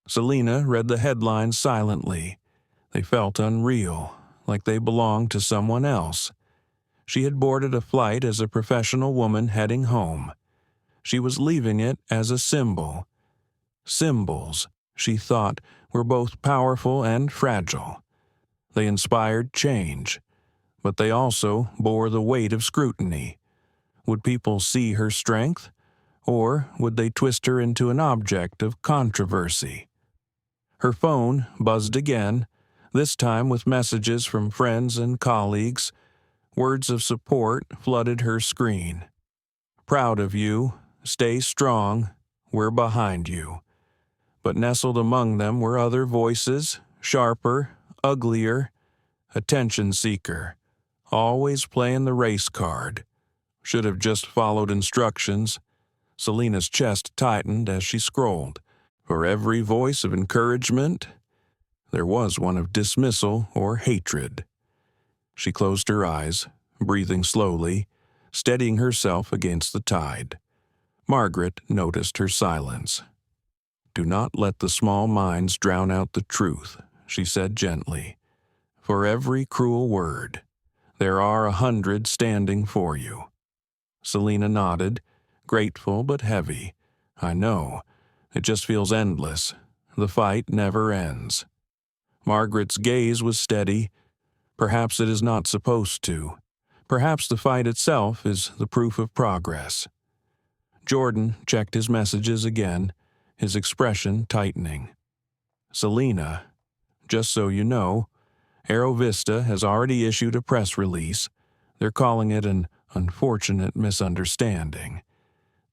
Selena read the headlines silently. They felt unreal, like they belonged to someone else. She had boarded a flight as a professional woman heading home. She was leaving it as a symbol. Symbols, she thought, were both powerful and fragile. They inspired change, but they also bore the weight of scrutiny. Would people see her strength, or would they twist her into an object of controversy? Her phone buzzed again, this time with messages from friends and colleagues. Words of support flooded her screen. Proud of you, stay strong, we're behind you. But nestled among them were other voices, sharper, uglier, attention seeker, always playing the race card. Should have just followed instructions. Selena's chest tightened as she scrolled. For every voice of encouragement, there was one of dismissal or hatred. She closed her eyes, breathing slowly, steadying herself against the tide. Margaret noticed her silence. Do not let the small minds drown out the truth, she said gently. For every cruel word, there are 100 standing for you. Selena nodded, grateful but heavy. I know. It just feels endless. The fight never ends. Margaret's gaze was steady. Perhaps it is not supposed to. Perhaps the fight itself is the proof of progress. Jordan checked his messages again, his expression tightening. Selena, just so you know, AeroVista has already issued a press release. They're calling it an unfortunate misunderstanding,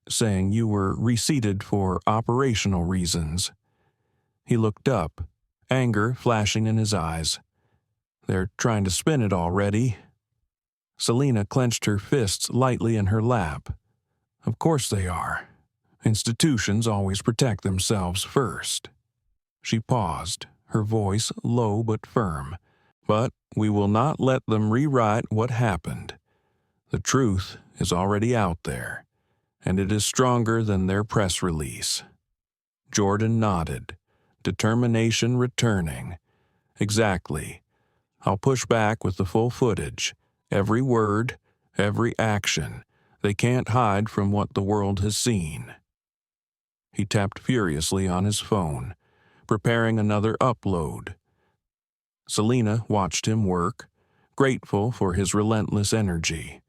saying you were reseated for operational reasons. He looked up, anger flashing in his eyes. They're trying to spin it already. Selena clenched her fists lightly in her lap. Of course they are. Institutions always protect themselves first. She paused, her voice low but firm. But we will not let them rewrite what happened. The truth is already out there, and it is stronger than their press release. Jordan nodded, determination returning. Exactly. I'll push back with the full footage. Every word, every action. They can't hide from what the world has seen. He tapped furiously on his phone, preparing another upload. Selena watched him work, grateful for his relentless energy.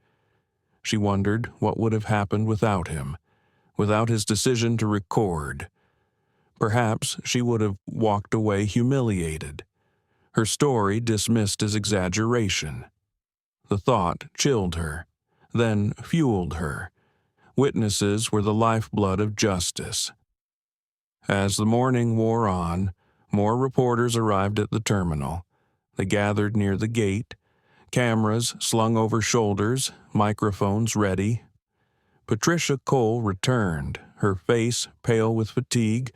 She wondered what would have happened without him, without his decision to record. Perhaps she would have walked away humiliated, her story dismissed as exaggeration. The thought chilled her, then fueled her. Witnesses were the lifeblood of justice. As the morning wore on, more reporters arrived at the terminal. They gathered near the gate, cameras slung over shoulders, microphones ready. Patricia Cole returned, her face pale with fatigue,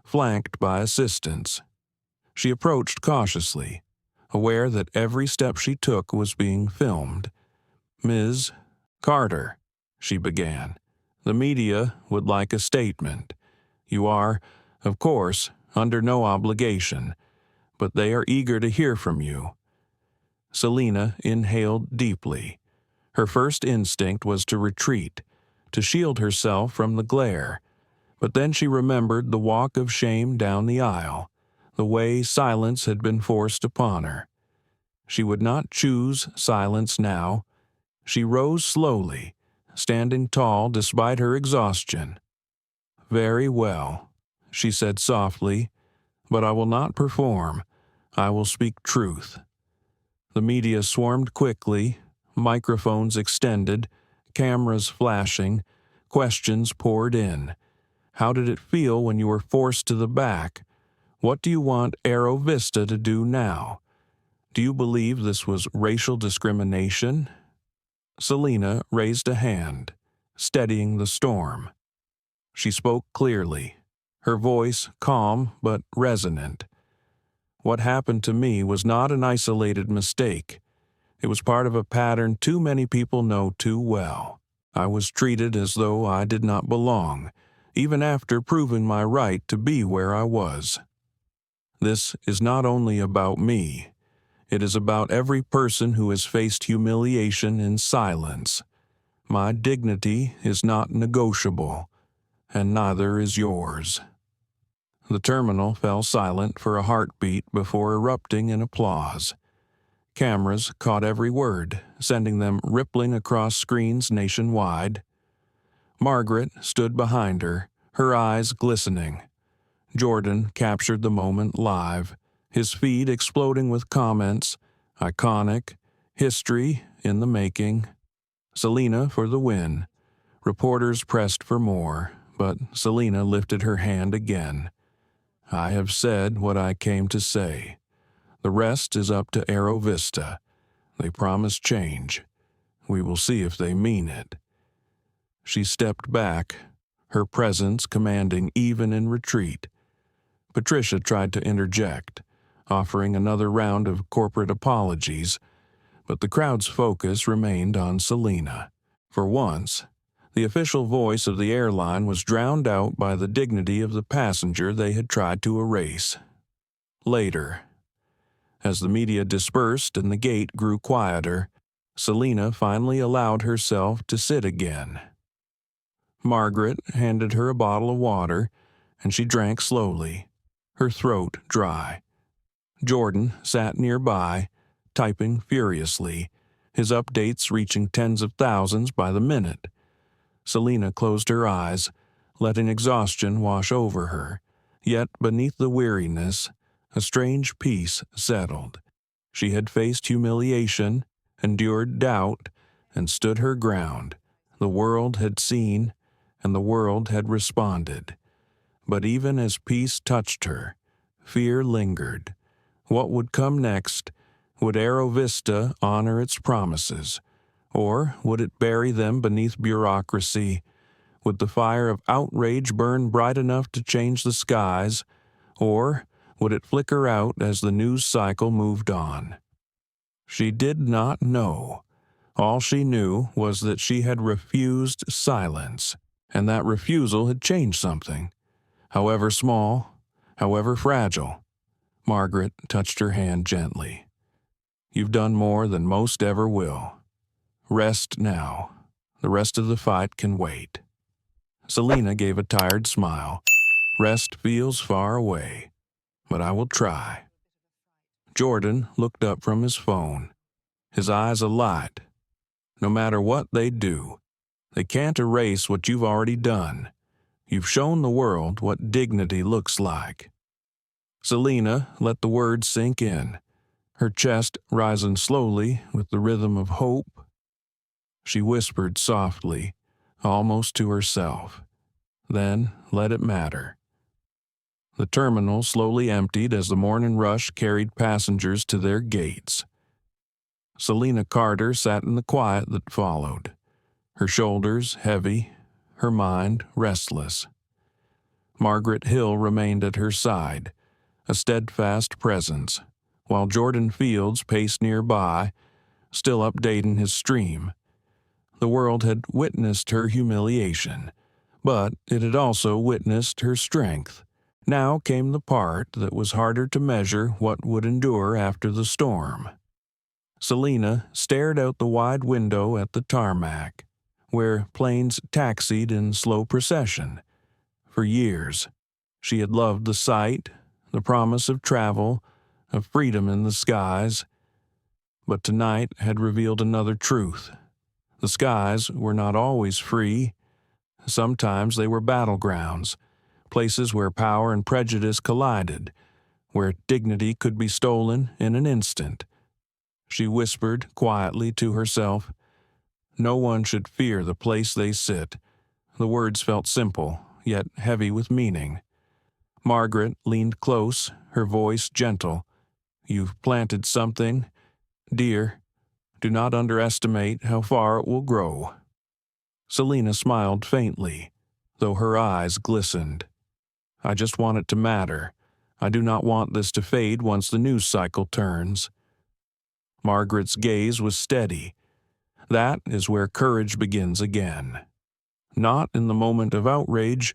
flanked by assistants. She approached cautiously, aware that every step she took was being filmed. "Ms. Carter," she began, "the media would like a statement. You are, of course, under no obligation, but they are eager to hear from you." Selena inhaled deeply. Her first instinct was to retreat, to shield herself from the glare, but then she remembered the walk of shame down the aisle, the way silence had been forced upon her. She would not choose silence now. She rose slowly, standing tall despite her exhaustion. "Very well," she said softly, "but I will not perform. I will speak truth." The media swarmed quickly, microphones extended, cameras flashing, questions poured in. How did it feel when you were forced to the back? What do you want AeroVista to do now? Do you believe this was racial discrimination? Selena raised a hand, steadying the storm. She spoke clearly, her voice calm but resonant. "What happened to me was not an isolated mistake. It was part of a pattern too many people know too well. I was treated as though I did not belong, even after proving my right to be where I was. This is not only about me. It is about every person who has faced humiliation in silence. My dignity is not negotiable, and neither is yours." The terminal fell silent for a heartbeat before erupting in applause. Cameras caught every word, sending them rippling across screens nationwide. Margaret stood behind her, her eyes glistening. Jordan captured the moment live, his feed exploding with comments, "Iconic," "History in the making," "Selena for the win." Reporters pressed for more, but Selena lifted her hand again. "I have said what I came to say. The rest is up to AeroVista. They promise change. We will see if they mean it." She stepped back, her presence commanding even in retreat. Patricia tried to interject, offering another round of corporate apologies, but the crowd's focus remained on Selena. For once, the official voice of the airline was drowned out by the dignity of the passenger they had tried to erase. Later, as the media dispersed and the gate grew quieter, Selena finally allowed herself to sit again. Margaret handed her a bottle of water, and she drank slowly, her throat dry. Jordan sat nearby, typing furiously, his updates reaching tens of thousands by the minute. Selena closed her eyes, letting exhaustion wash over her, yet beneath the weariness, a strange peace settled. She had faced humiliation, endured doubt, and stood her ground. The world had seen, and the world had responded. But even as peace touched her, fear lingered. What would come next? Would AeroVista honor its promises? Or would it bury them beneath bureaucracy? Would the fire of outrage burn bright enough to change the skies? Or would it flicker out as the news cycle moved on? She did not know. All she knew was that she had refused silence, and that refusal had changed something. However small, however fragile. Margaret touched her hand gently. "You've done more than most ever will. Rest now. The rest of the fight can wait." Selena gave a tired smile. "Rest feels far away, but I will try." Jordan looked up from his phone, his eyes alight. "No matter what they do, they can't erase what you've already done. You've shown the world what dignity looks like." Selena let the words sink in, her chest rising slowly with the rhythm of hope. She whispered softly, almost to herself, "Then let it matter." The terminal slowly emptied as the morning rush carried passengers to their gates. Selena Carter sat in the quiet that followed, her shoulders heavy, her mind restless. Margaret Hill remained at her side, a steadfast presence, while Jordan Fields paced nearby, still updating his stream. The world had witnessed her humiliation, but it had also witnessed her strength. Now came the part that was harder to measure what would endure after the storm. Selena stared out the wide window at the tarmac, where planes taxied in slow procession. For years, she had loved the sight, the promise of travel, of freedom in the skies. But tonight had revealed another truth. The skies were not always free. Sometimes they were battlegrounds, places where power and prejudice collided, where dignity could be stolen in an instant. She whispered quietly to herself, "No one should fear the place they sit." The words felt simple, yet heavy with meaning. Margaret leaned close, her voice gentle. "You've planted something, dear. Do not underestimate how far it will grow." Selena smiled faintly, though her eyes glistened. "I just want it to matter. I do not want this to fade once the news cycle turns." Margaret's gaze was steady. That is where courage begins again. Not in the moment of outrage,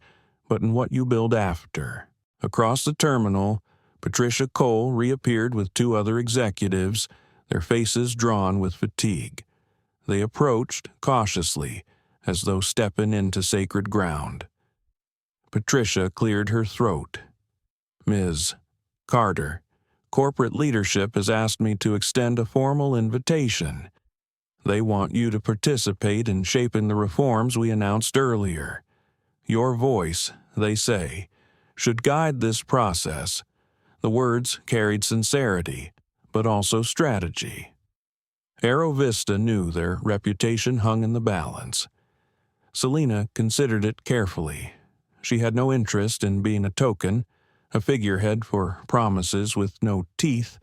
but in what you build after. Across the terminal, Patricia Cole reappeared with two other executives, their faces drawn with fatigue. They approached cautiously, as though stepping into sacred ground. Patricia cleared her throat. "Ms. Carter, corporate leadership has asked me to extend a formal invitation. They want you to participate in shaping the reforms we announced earlier. Your voice, they say, should guide this process." The words carried sincerity, but also strategy. AeroVista knew their reputation hung in the balance. Selena considered it carefully. She had no interest in being a token, a figurehead for promises with no teeth,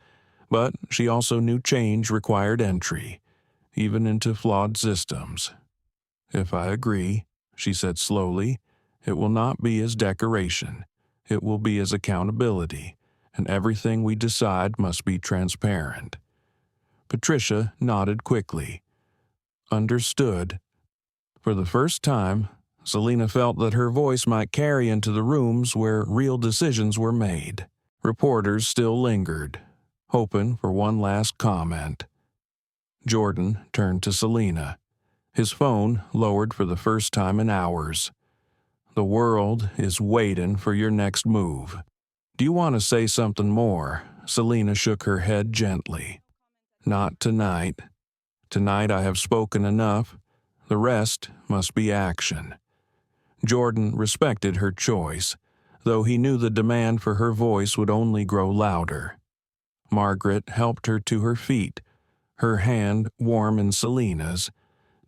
but she also knew change required entry, even into flawed systems. "If I agree," she said slowly, "it will not be as decoration. It will be as accountability, and everything we decide must be transparent." Patricia nodded quickly. Understood. For the first time, Selena felt that her voice might carry into the rooms where real decisions were made. Reporters still lingered, hoping for one last comment. Jordan turned to Selena, his phone lowered for the first time in hours. "The world is waiting for your next move." "Do you want to say something more?" Selena shook her head gently. "Not tonight. Tonight I have spoken enough. The rest must be action." Jordan respected her choice, though he knew the demand for her voice would only grow louder. Margaret helped her to her feet, her hand warm in Selena's.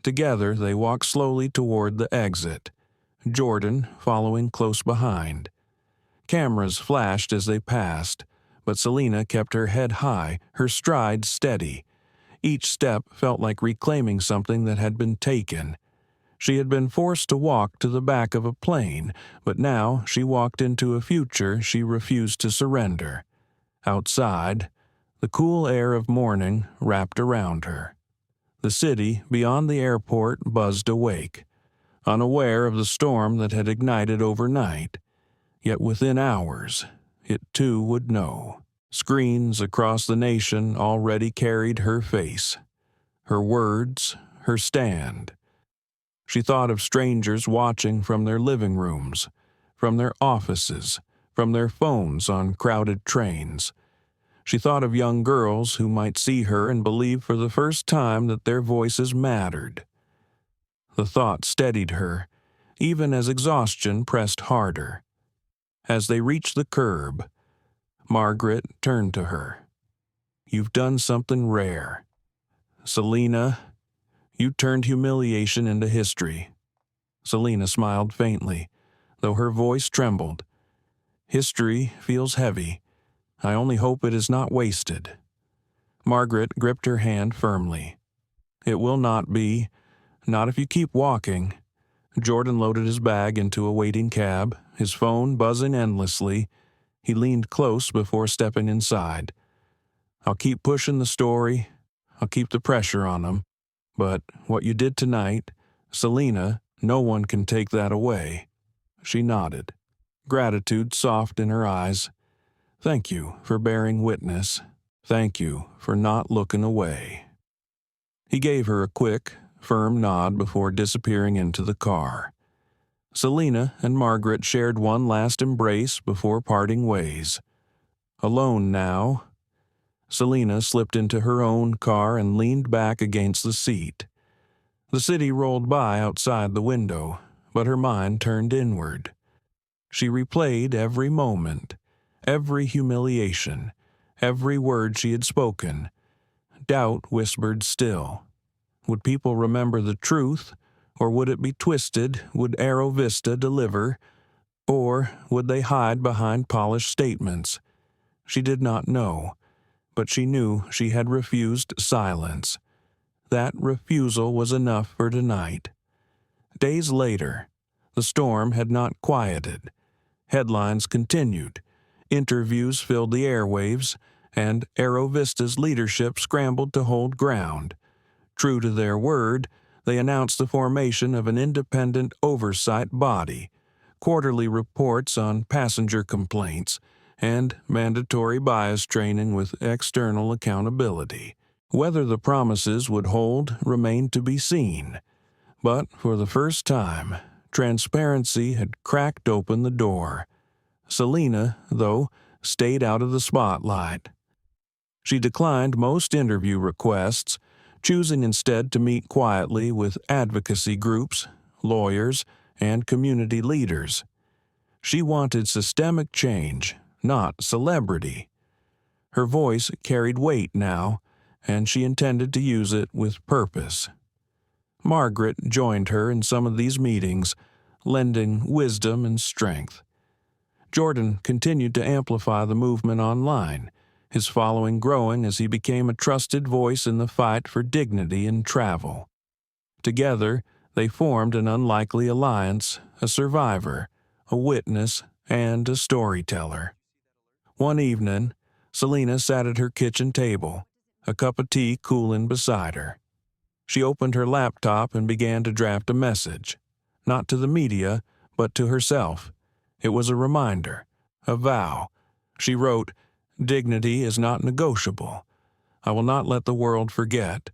Together they walked slowly toward the exit, Jordan following close behind. Cameras flashed as they passed, but Selena kept her head high, her stride steady. Each step felt like reclaiming something that had been taken. She had been forced to walk to the back of a plane, but now she walked into a future she refused to surrender. Outside, the cool air of morning wrapped around her. The city beyond the airport buzzed awake, unaware of the storm that had ignited overnight. Yet within hours, it too would know. Screens across the nation already carried her face, her words, her stand. She thought of strangers watching from their living rooms, from their offices, from their phones on crowded trains. She thought of young girls who might see her and believe for the first time that their voices mattered. The thought steadied her, even as exhaustion pressed harder. As they reached the curb, Margaret turned to her. "You've done something rare. Selena, you turned humiliation into history." Selena smiled faintly, though her voice trembled. History feels heavy. I only hope it is not wasted." Margaret gripped her hand firmly. "It will not be. Not if you keep walking." Jordan loaded his bag into a waiting cab, his phone buzzing endlessly. He leaned close before stepping inside. "I'll keep pushing the story. I'll keep the pressure on them. But what you did tonight, Selena, no one can take that away." She nodded, gratitude soft in her eyes. "Thank you for bearing witness. Thank you for not looking away." He gave her a quick, firm nod before disappearing into the car. Selena and Margaret shared one last embrace before parting ways. Alone now, Selena slipped into her own car and leaned back against the seat. The city rolled by outside the window, but her mind turned inward. She replayed every moment, every humiliation, every word she had spoken. Doubt whispered still. Would people remember the truth, or would it be twisted? Would AeroVista deliver, or would they hide behind polished statements? She did not know, but she knew she had refused silence. That refusal was enough for tonight. Days later, the storm had not quieted. Headlines continued. Interviews filled the airwaves, and AeroVista's leadership scrambled to hold ground. True to their word, they announced the formation of an independent oversight body, quarterly reports on passenger complaints, and mandatory bias training with external accountability. Whether the promises would hold remained to be seen. But for the first time, transparency had cracked open the door. Selena, though, stayed out of the spotlight. She declined most interview requests, choosing instead to meet quietly with advocacy groups, lawyers, and community leaders. She wanted systemic change, not celebrity. Her voice carried weight now, and she intended to use it with purpose. Margaret joined her in some of these meetings, lending wisdom and strength. Jordan continued to amplify the movement online, his following growing as he became a trusted voice in the fight for dignity in travel. Together, they formed an unlikely alliance, a survivor, a witness, and a storyteller. One evening, Selena sat at her kitchen table, a cup of tea cooling beside her. She opened her laptop and began to draft a message, not to the media, but to herself. It was a reminder, a vow. She wrote, "Dignity is not negotiable. I will not let the world forget.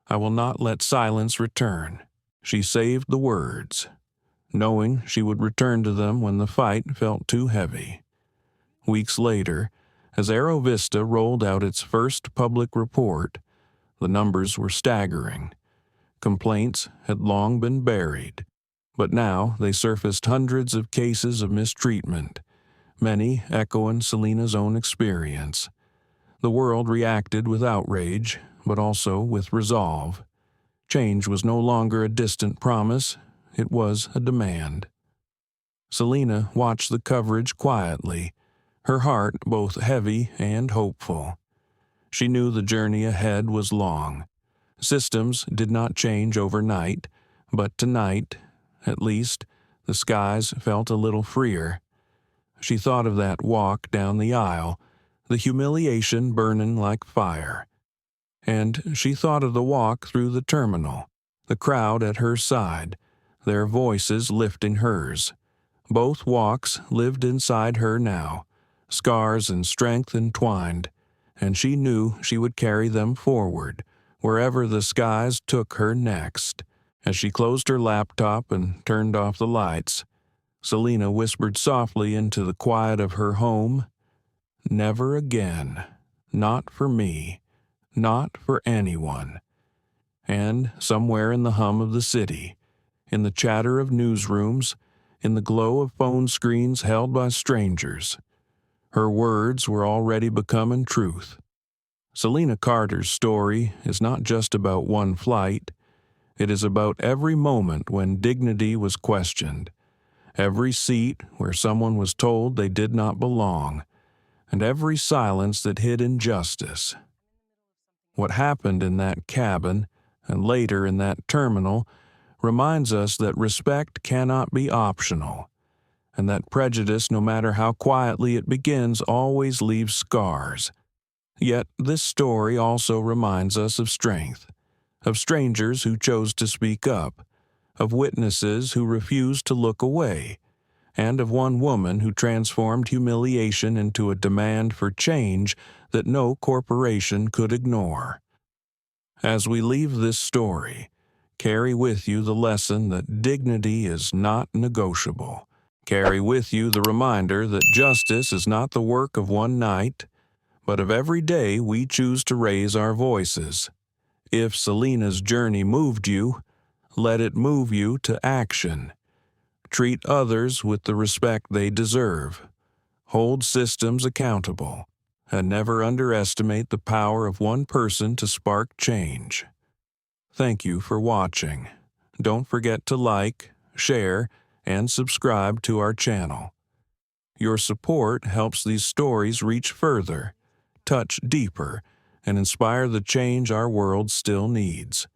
I will not let silence return." She saved the words, knowing she would return to them when the fight felt too heavy. Weeks later, as AeroVista rolled out its first public report, the numbers were staggering. Complaints had long been buried, but now they surfaced hundreds of cases of mistreatment, many echoing Selena's own experience. The world reacted with outrage, but also with resolve. Change was no longer a distant promise, it was a demand. Selena watched the coverage quietly, her heart both heavy and hopeful. She knew the journey ahead was long. Systems did not change overnight, but tonight, at least, the skies felt a little freer. She thought of that walk down the aisle, the humiliation burning like fire. And she thought of the walk through the terminal, the crowd at her side, their voices lifting hers. Both walks lived inside her now, scars and strength entwined, and she knew she would carry them forward, wherever the skies took her next. As she closed her laptop and turned off the lights, Selena whispered softly into the quiet of her home, "Never again. Not for me. Not for anyone." And somewhere in the hum of the city, in the chatter of newsrooms, in the glow of phone screens held by strangers, her words were already becoming truth. Selena Carter's story is not just about one flight. It is about every moment when dignity was questioned, every seat where someone was told they did not belong, and every silence that hid injustice. What happened in that cabin, and later in that terminal, reminds us that respect cannot be optional, and that prejudice, no matter how quietly it begins, always leaves scars. Yet this story also reminds us of strength, of strangers who chose to speak up, of witnesses who refused to look away, and of one woman who transformed humiliation into a demand for change that no corporation could ignore. As we leave this story, carry with you the lesson that dignity is not negotiable. Carry with you the reminder that justice is not the work of one night, but of every day we choose to raise our voices. If Selena's journey moved you, let it move you to action. Treat others with the respect they deserve. Hold systems accountable, and never underestimate the power of one person to spark change. Thank you for watching. Don't forget to like, share, and subscribe to our channel. Your support helps these stories reach further, touch deeper, and inspire the change our world still needs.